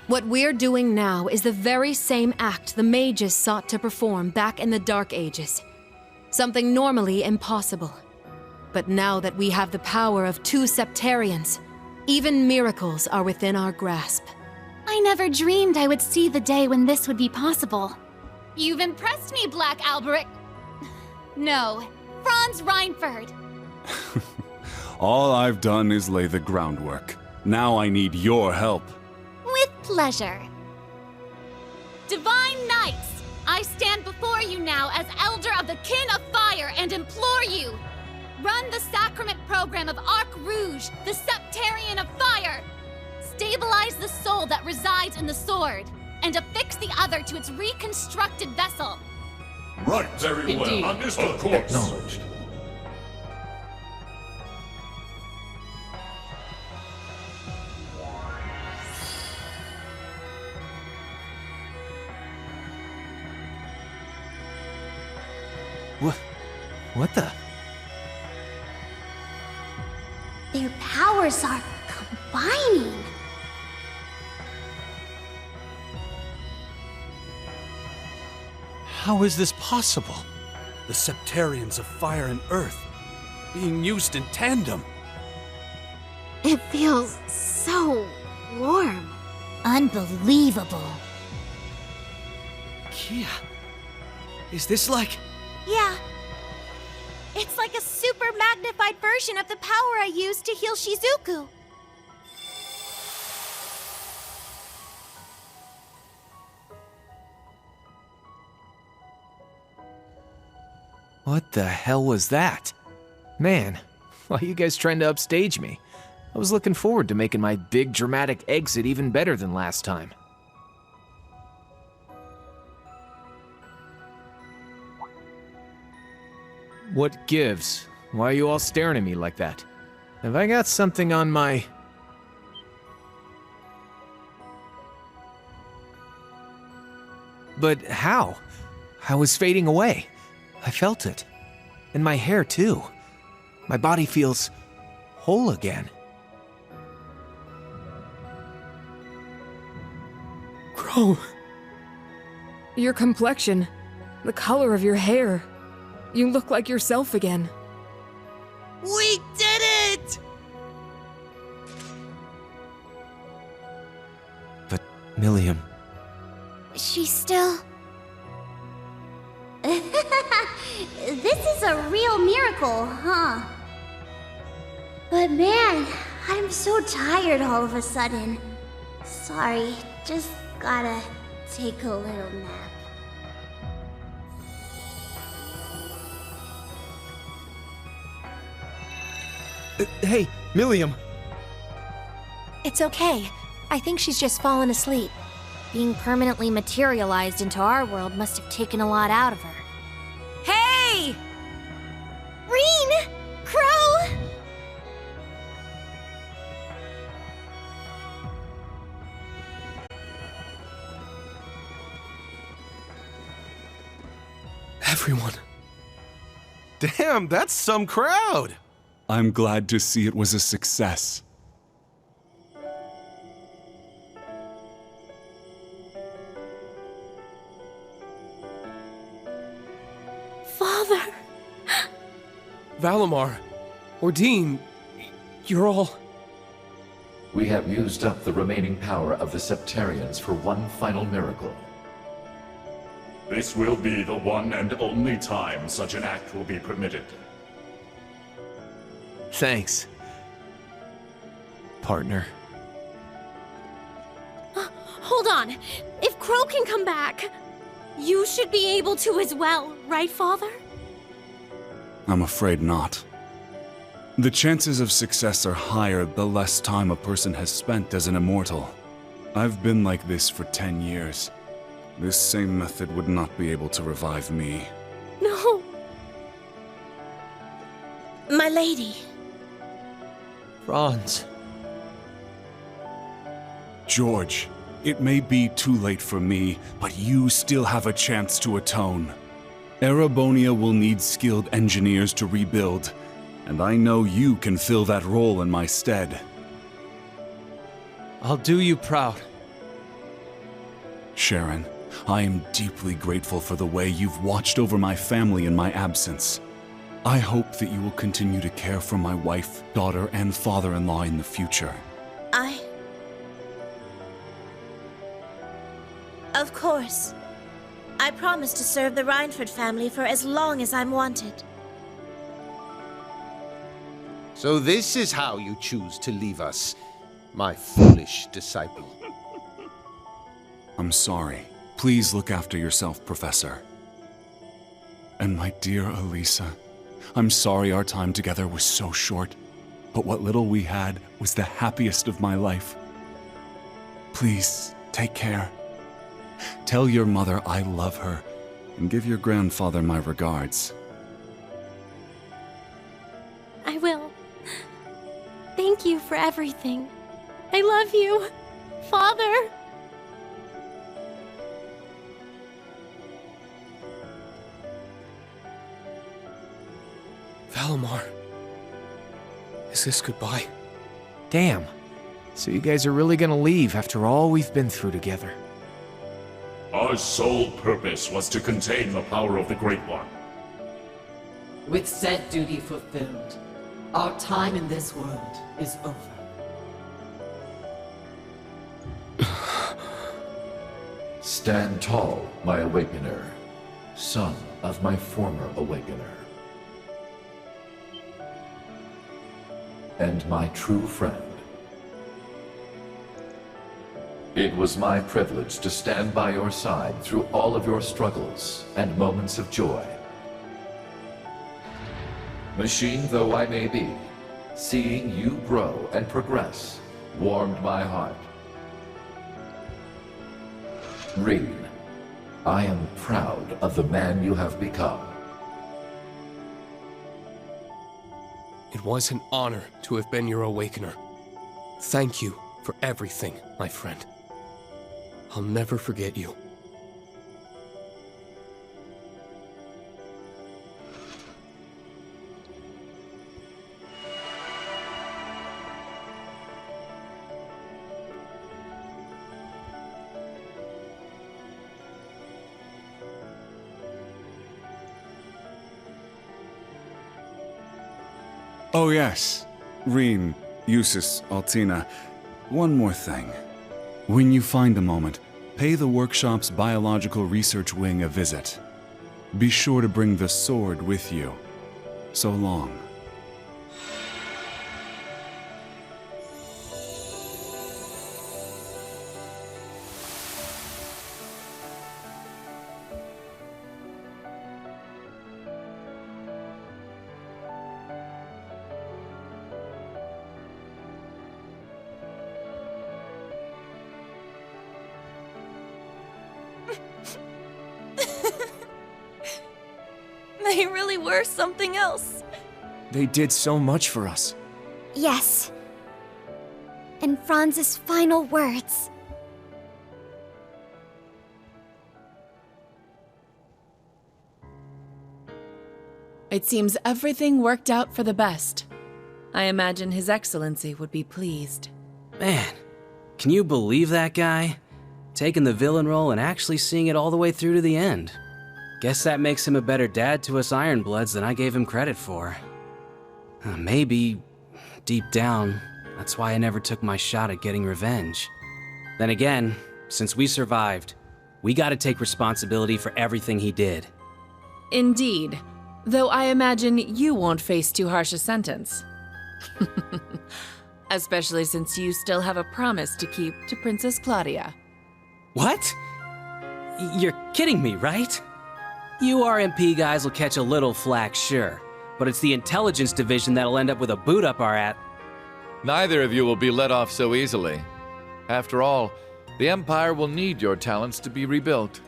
What we're doing now is the very same act the mages sought to perform back in the Dark Ages. Something normally impossible. But now that we have the power of 2 Septarians, even miracles are within our grasp. I never dreamed I would see the day when this would be possible. You've impressed me, Black Alberic. No, Franz Reinford. All I've done is lay the groundwork. Now I need your help. With pleasure. Divine Knights, I stand before you now as Elder of the Kin of Fire and implore you, run the sacrament program of Arc Rouge, the Septarian of Fire. Stabilize the soul that resides in the sword, and affix the other to its reconstructed vessel. Right, very Indeed. well. Understood. Of course. Acknowledged. What the? Their powers are combining. How is this possible? The Septarians of Fire and Earth being used in tandem. It feels so warm. Unbelievable. Kia, is this like... Yeah. It's like a super magnified version of the power I used to heal Shizuku. What the hell was that? Man, why are you guys trying to upstage me? I was looking forward to making my big dramatic exit even better than last time. What gives? Why are you all staring at me like that? Have I got something on my... But how? I was fading away. I felt it. And my hair, too. My body feels whole again. Crow. Your complexion, the color of your hair. You look like yourself again. We did it! But, Millium... She's still... This is a real miracle, huh? But man, I'm so tired all of a sudden. Sorry, just gotta take a little nap. Hey, Millium! It's okay. I think she's just fallen asleep. Being permanently materialized into our world must have taken a lot out of her. Hey! Reen! Crow! Everyone. Damn, that's some crowd! I'm glad to see it was a success. Father! Valimar, Ordine, you're all... We have used up the remaining power of the Septarians for one final miracle. This will be the one and only time such an act will be permitted. Thanks. Partner. Hold on. If Crow can come back, you should be able to as well, right, Father? I'm afraid not. The chances of success are higher the less time a person has spent as an immortal. I've been like this for 10 years. This same method would not be able to revive me. No. My lady. Franz. George, it may be too late for me, but you still have a chance to atone. Erebonia will need skilled engineers to rebuild, and I know you can fill that role in my stead. I'll do you proud. Sharon, I am deeply grateful for the way you've watched over my family in my absence. I hope that you will continue to care for my wife, daughter, and father-in-law in the future. Of course. I promise to serve the Reinford family for as long as I'm wanted. So this is how you choose to leave us, my foolish disciple. I'm sorry. Please look after yourself, Professor. And my dear Elisa, I'm sorry our time together was so short, but what little we had was the happiest of my life. Please, take care. Tell your mother I love her, and give your grandfather my regards. I will. Thank you for everything. I love you, Father. Valimar. Is this goodbye? Damn. So you guys are really gonna leave after all we've been through together? Our sole purpose was to contain the power of the Great One. With said duty fulfilled, our time in this world is over. Stand tall, my Awakener, son of my former Awakener. And my true friend. It was my privilege to stand by your side through all of your struggles and moments of joy. Machine though I may be, seeing you grow and progress warmed my heart. Rean, I am proud of the man you have become. It was an honor to have been your Awakener. Thank you for everything, my friend. I'll never forget you. Oh yes, Rean, Eustace, Altina, one more thing. When you find a moment, pay the workshop's biological research wing a visit. Be sure to bring the sword with you. So long. They really were something else. They did so much for us. Yes. And Franz's final words. It seems everything worked out for the best. I imagine His Excellency would be pleased. Man, can you believe that guy? Taking the villain role and actually seeing it all the way through to the end. Guess that makes him a better dad to us Ironbloods than I gave him credit for. Maybe, deep down, that's why I never took my shot at getting revenge. Then again, since we survived, we gotta take responsibility for everything he did. Indeed. Though I imagine you won't face too harsh a sentence. Especially since you still have a promise to keep to Princess Claudia. What? You're kidding me, right? You RMP guys will catch a little flack, sure, but it's the intelligence division that'll end up with a boot up our at. Neither of you will be let off so easily. After all, the Empire will need your talents to be rebuilt.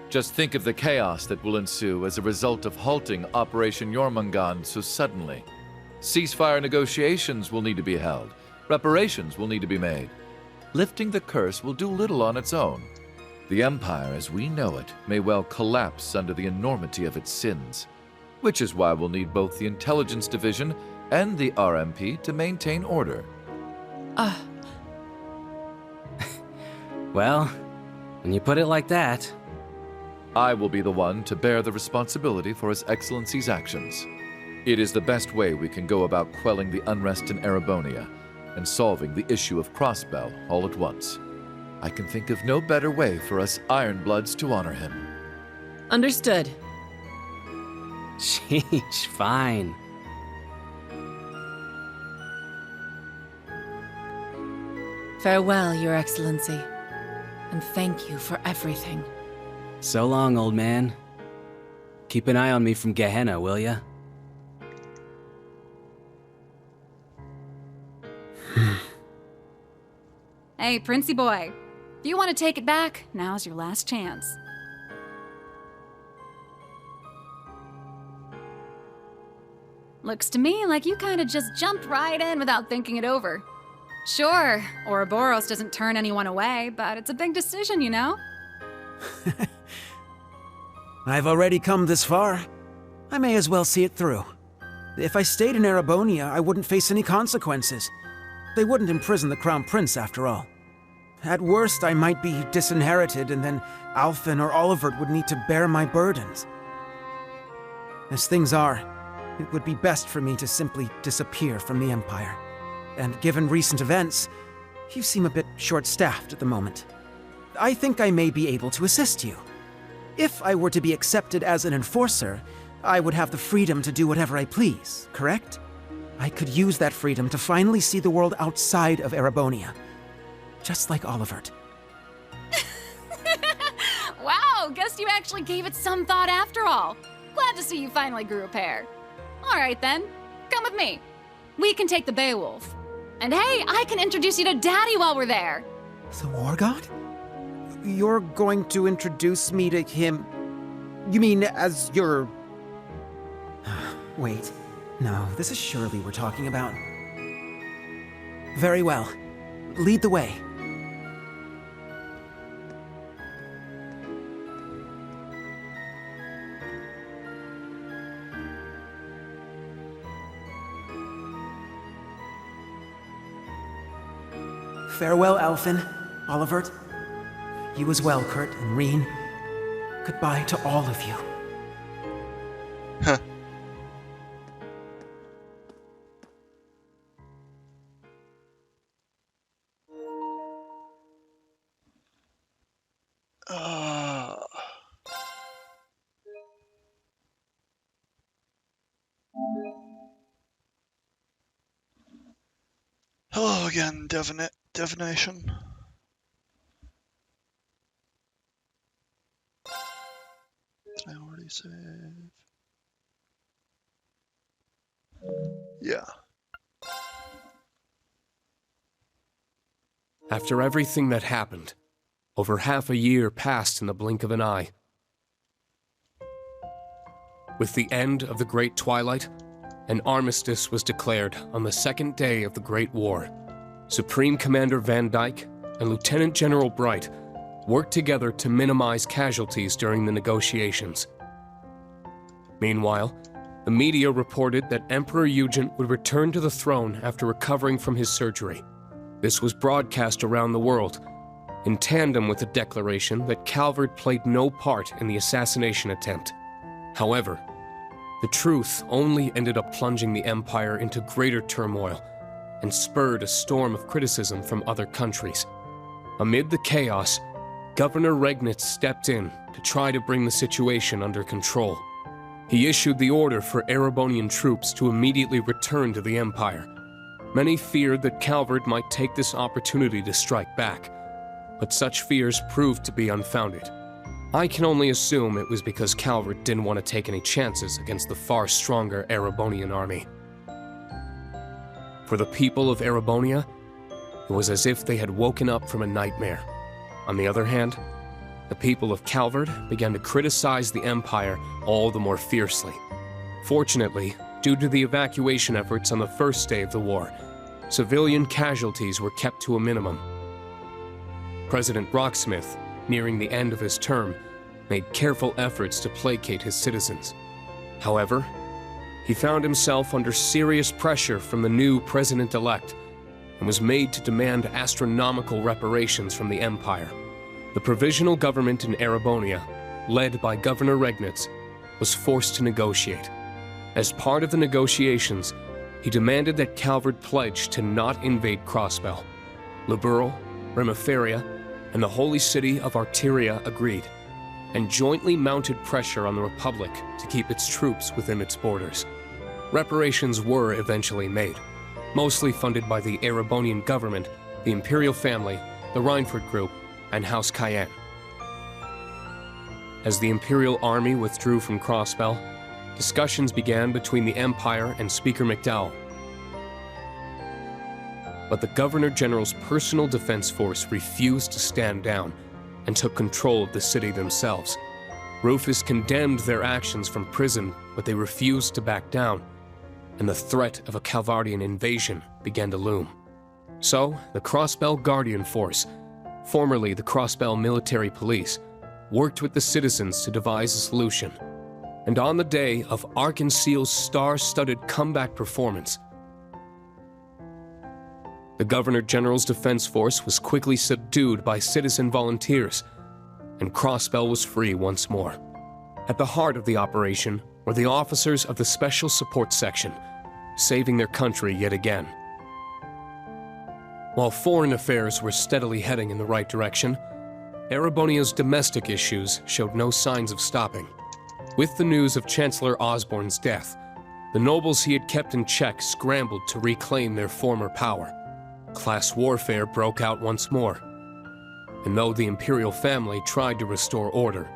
Just think of the chaos that will ensue as a result of halting Operation Jormungand so suddenly. Ceasefire negotiations will need to be held. Reparations will need to be made. lifting the curse will do little on its own. The Empire as we know it may well collapse under the enormity of its sins, which is why we'll need both the Intelligence Division and the RMP to maintain order. Well, when you put it like that... I will be the one to bear the responsibility for His Excellency's actions. It is the best way we can go about quelling the unrest in Erebonia and solving the issue of Crossbell all at once. I can think of no better way for us Ironbloods to honor him. Understood. Sheesh, fine. Farewell, Your Excellency. And thank you for everything. So long, old man. Keep an eye on me from Gehenna, will ya? Hey, Princey boy. If you want to take it back, now's your last chance. Looks to me like you kind of just jumped right in without thinking it over. Sure, Ouroboros doesn't turn anyone away, but it's a big decision, you know? I've already come this far. I may as well see it through. If I stayed in Erebonia, I wouldn't face any consequences. They wouldn't imprison the Crown Prince, after all. At worst, I might be disinherited, and then Alphen or Olivert would need to bear my burdens. As things are, it would be best for me to simply disappear from the Empire. And given recent events, you seem a bit short-staffed at the moment. I think I may be able to assist you. If I were to be accepted as an enforcer, I would have the freedom to do whatever I please, correct? I could use that freedom to finally see the world outside of Erebonia. Just like Olivert. Wow, guess you actually gave it some thought after all. Glad to see you finally grew a pair. All right then, come with me. We can take the Beowulf. And hey, I can introduce you to Daddy while we're there. The War God? You're going to introduce me to him? You mean as your... Wait. No, this is Shirley we're talking about. Very well. Lead the way. Farewell, Alphen, Olivert. You as well, Kurt and Reen. Goodbye to all of you. Huh. Hello again, Divination. Did I already save? Yeah. After everything that happened, over half a year passed in the blink of an eye. With the end of the Great Twilight, an armistice was declared on the second day of the Great War. Supreme Commander Van Dyke and Lieutenant General Bright worked together to minimize casualties during the negotiations. Meanwhile, the media reported that Emperor Eugen would return to the throne after recovering from his surgery. This was broadcast around the world, in tandem with the declaration that Calvard played no part in the assassination attempt. However, the truth only ended up plunging the Empire into greater turmoil and spurred a storm of criticism from other countries. Amid the chaos, Governor Regnitz stepped in to try to bring the situation under control. He issued the order for Erebonian troops to immediately return to the Empire. Many feared that Calvard might take this opportunity to strike back, but such fears proved to be unfounded. I can only assume it was because Calvard didn't want to take any chances against the far stronger Erebonian army. For the people of Erebonia, it was as if they had woken up from a nightmare. On the other hand, the people of Calvard began to criticize the Empire all the more fiercely. Fortunately, due to the evacuation efforts on the first day of the war, civilian casualties were kept to a minimum. President Rocksmith, nearing the end of his term, made careful efforts to placate his citizens. However, he found himself under serious pressure from the new president-elect and was made to demand astronomical reparations from the Empire. The provisional government in Erebonia, led by Governor Regnitz, was forced to negotiate. As part of the negotiations, he demanded that Calvard pledge to not invade Crossbell. Liberl, Remiferia, and the holy city of Arteria agreed, and jointly mounted pressure on the Republic to keep its troops within its borders. Reparations were eventually made, mostly funded by the Erebonian government, the Imperial family, the Reinford Group, and House Cayenne. As the Imperial army withdrew from Crossbell, discussions began between the Empire and Speaker McDowell. But the Governor General's personal defense force refused to stand down and took control of the city themselves. Rufus condemned their actions from prison, but they refused to back down, and the threat of a Calvardian invasion began to loom. So, the Crossbell Guardian Force, formerly the Crossbell Military Police, worked with the citizens to devise a solution. And on the day of Arkanseal's star-studded comeback performance, the Governor General's defense force was quickly subdued by citizen volunteers, and Crossbell was free once more. At the heart of the operation were the officers of the Special Support Section, saving their country yet again. While foreign affairs were steadily heading in the right direction, Erebonia's domestic issues showed no signs of stopping. With the news of Chancellor Osborne's death, the nobles he had kept in check scrambled to reclaim their former power. Class warfare broke out once more, and though the Imperial family tried to restore order,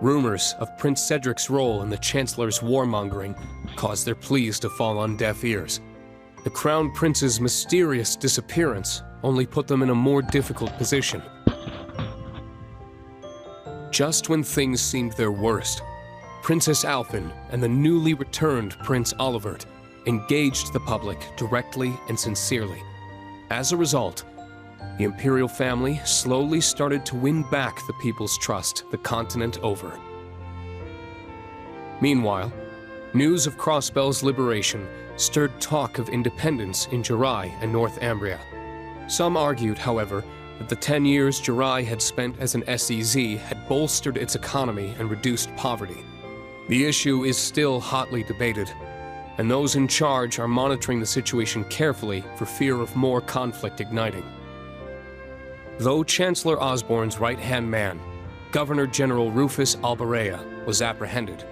rumors of Prince Cedric's role in the Chancellor's warmongering caused their pleas to fall on deaf ears. The Crown Prince's mysterious disappearance only put them in a more difficult position. Just when things seemed their worst, Princess Alphen and the newly returned Prince Olivert engaged the public directly and sincerely. As a result, the Imperial family slowly started to win back the people's trust the continent over. Meanwhile, news of Crossbell's liberation stirred talk of independence in Jirai and North Ambria. Some argued, however, that the 10 years Jirai had spent as an SEZ had bolstered its economy and reduced poverty. The issue is still hotly debated, and those in charge are monitoring the situation carefully for fear of more conflict igniting. Though Chancellor Osborne's right-hand man, Governor General Rufus Albarea, was apprehended,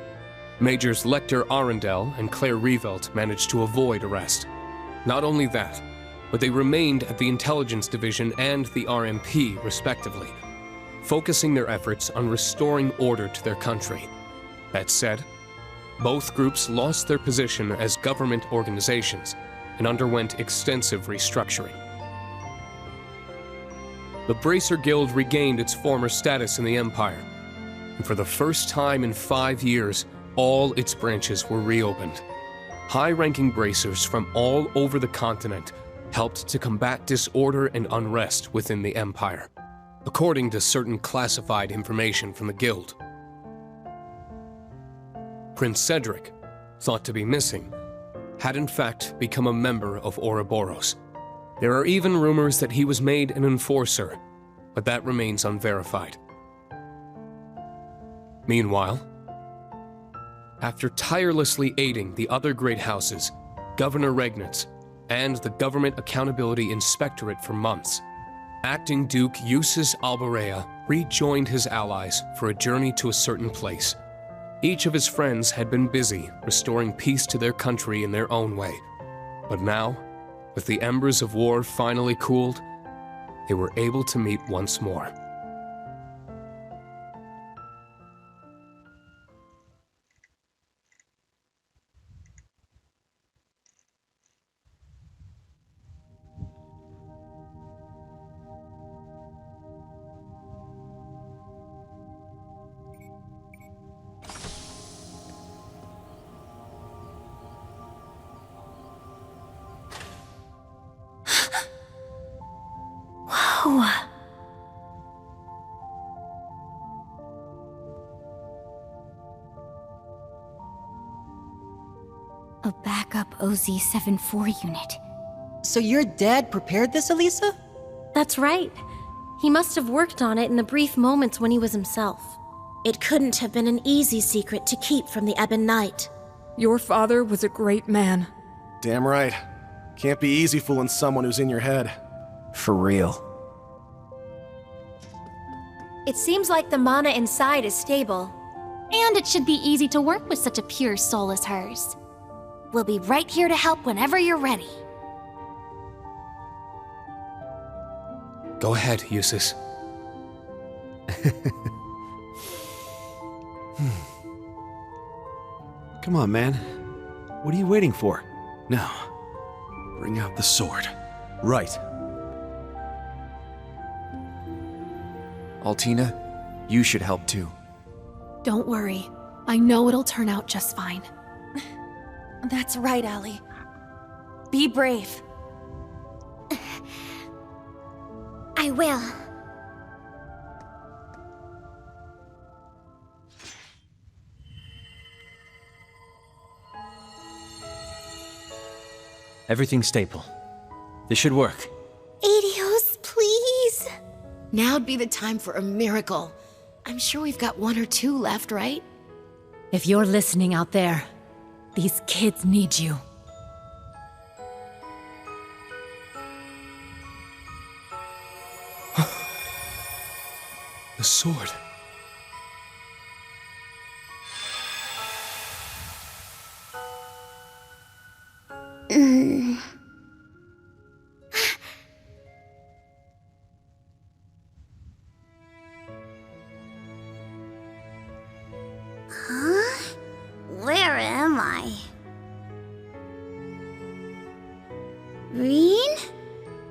Majors Lecter Arundel and Claire Revelt managed to avoid arrest. Not only that, but they remained at the Intelligence Division and the RMP, respectively, focusing their efforts on restoring order to their country. That said, both groups lost their position as government organizations and underwent extensive restructuring. The Bracer Guild regained its former status in the Empire, and for the first time in 5 years, all its branches were reopened. High-ranking bracers from all over the continent helped to combat disorder and unrest within the Empire, according to certain classified information from the Guild. Prince Cedric, thought to be missing, had in fact become a member of Ouroboros. There are even rumors that he was made an enforcer, but that remains unverified. Meanwhile, after tirelessly aiding the other great houses, Governor Regnitz, and the Government Accountability Inspectorate for months, Acting Duke Eustace Albarea rejoined his allies for a journey to a certain place. Each of his friends had been busy restoring peace to their country in their own way. But now, with the embers of war finally cooled, they were able to meet once more. A backup OZ-74 unit. So your dad prepared this, Elisa? That's right. He must have worked on it in the brief moments when he was himself. It couldn't have been an easy secret to keep from the Ebon Knight. Your father was a great man. Damn right. Can't be easy fooling someone who's in your head. For real. It seems like the mana inside is stable. And it should be easy to work with such a pure soul as hers. We'll be right here to help whenever you're ready. Go ahead, Eustace. Come on, man. What are you waiting for? Now, bring out the sword. Right. Altina, you should help too. Don't worry. I know it'll turn out just fine. That's right, Allie. Be brave. I will. Everything's stable. This should work. Adios, please. Now'd be the time for a miracle. I'm sure we've got 1 or 2 left, right? If you're listening out there, these kids need you. The sword. Huh? Where am I? Reen?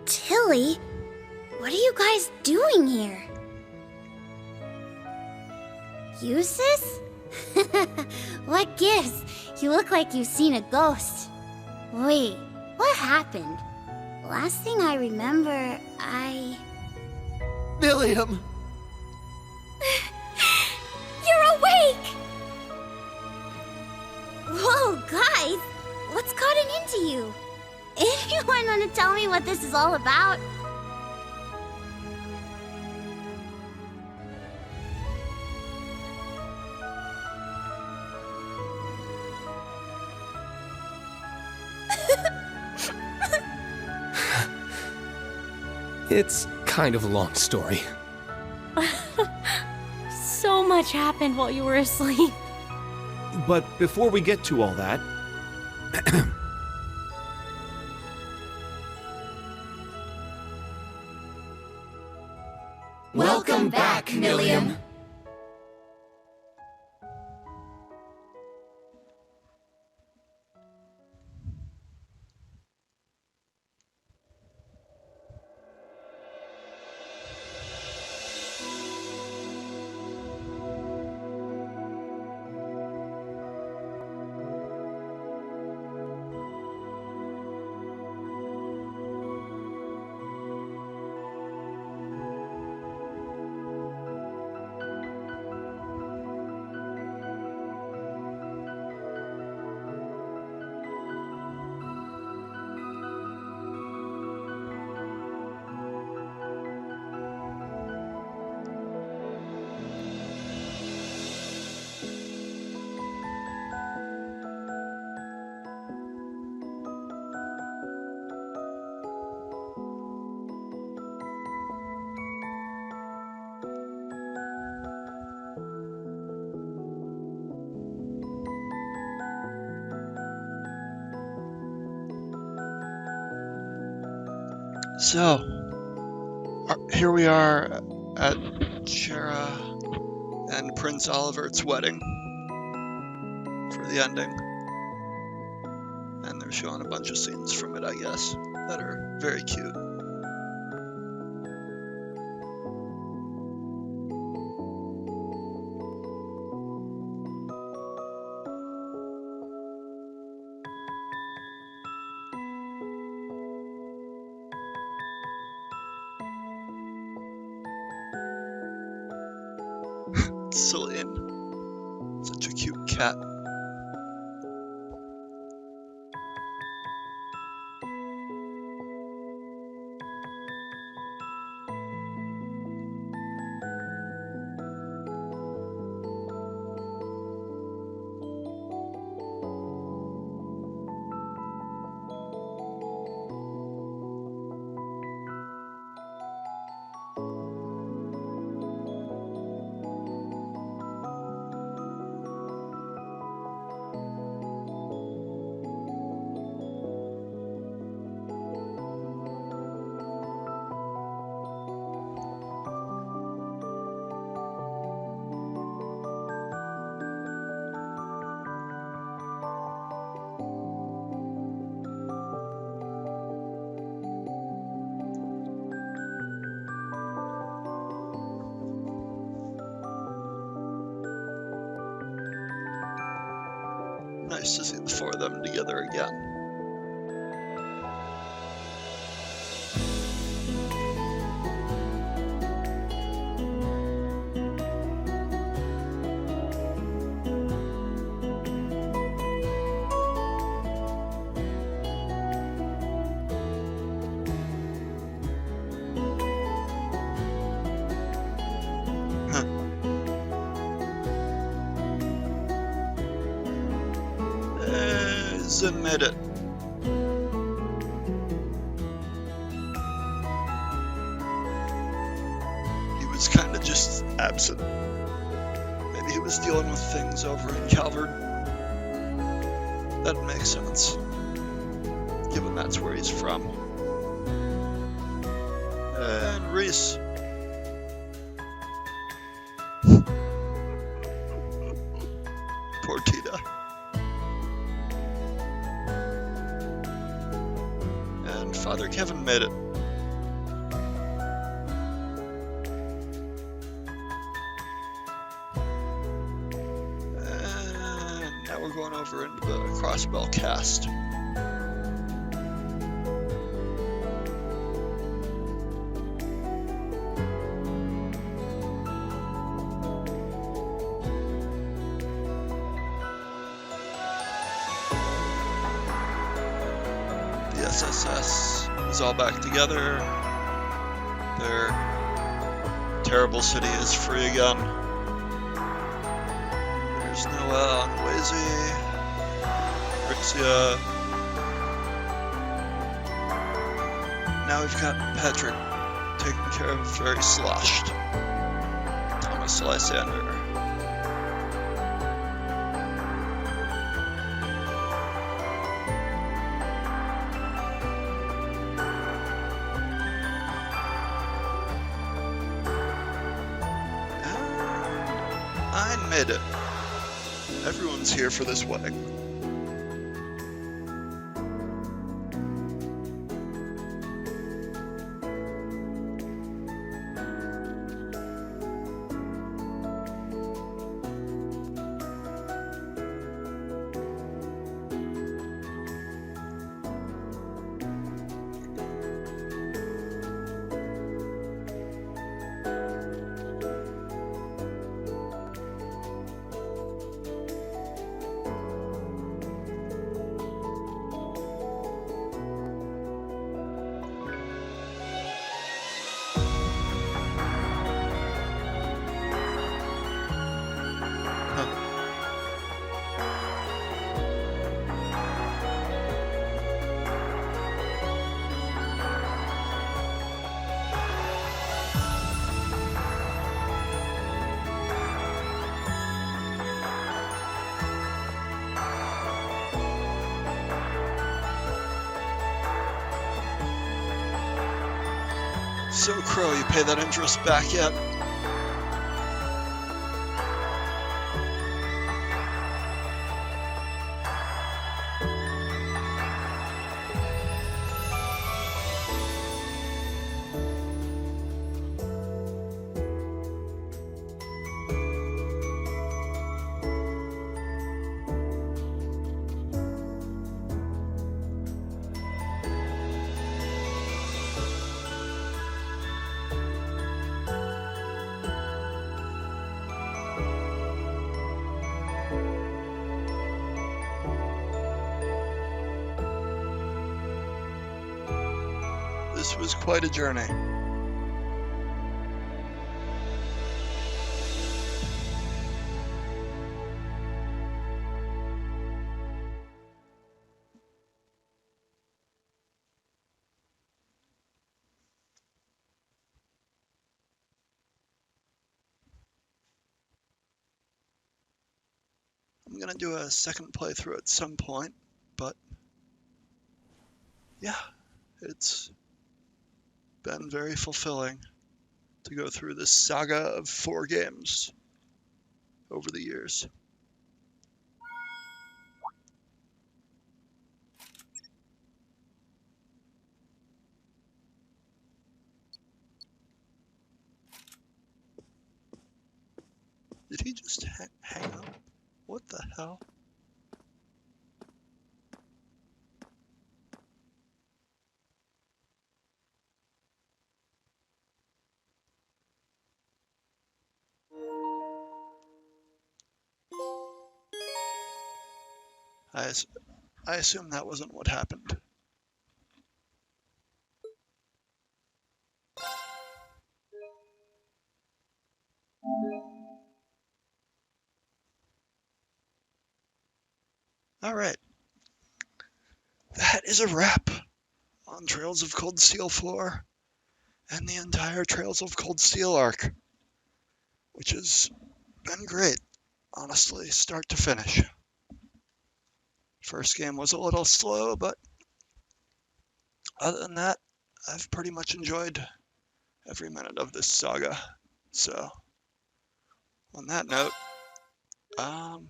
Tilly? What are you guys doing here? Eustace? What gives? You look like you've seen a ghost. Wait, what happened? Last thing I remember, William! You're awake! Whoa, guys! What's gotten into you? Anyone want to tell me what this is all about? It's kind of a long story. So much happened while you were asleep. But before we get to all that... Welcome back, Milliam. So, here we are at Jera and Prince Olivert's wedding for the ending. And they're showing a bunch of scenes from it, I guess, that are very cute. Celine. Such a cute cat. Nice to see the four of them together again. Admit it. He was kind of just absent. Maybe he was dealing with things over in Calvard. That makes sense, given that's where he's from. And Reese. Poor Tita. Father Kevin made it. And now we're going over into the Crossbell cast. The SSS is all back together. Their terrible city is free again. There's Noah and Wazy, Rixia. Now we've got Patrick taking care of very sloshed Thomas Lysander. I made it. Everyone's here for this wedding. So, Crow, you pay that interest back yet? This was quite a journey. I'm gonna do a second playthrough at some point, but yeah, it's been very fulfilling to go through this saga of 4 games over the years. Did he just hang up? What the hell? I assume that wasn't what happened. Alright. That is a wrap on Trails of Cold Steel 4 and the entire Trails of Cold Steel arc, which has been great, honestly, start to finish. First game was a little slow, but other than that, I've pretty much enjoyed every minute of this saga. So, on that note, I'll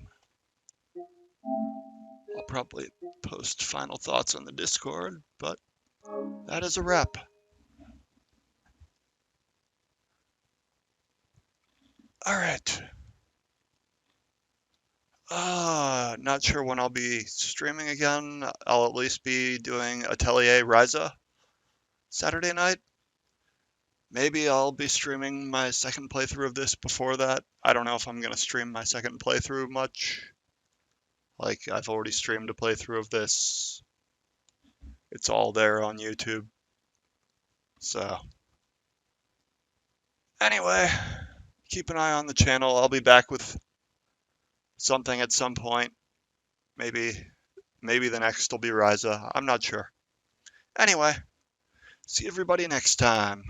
probably post final thoughts on the Discord, but that is a wrap. Alright. Not sure when I'll be streaming again. I'll at least be doing Atelier Ryza Saturday night. Maybe I'll be streaming my second playthrough of this before that. I don't know if I'm going to stream my second playthrough much. Like, I've already streamed a playthrough of this. It's all there on YouTube. So, anyway, keep an eye on the channel. I'll be back with something at some point. Maybe the next will be Ryza. I'm not sure. Anyway, see everybody next time.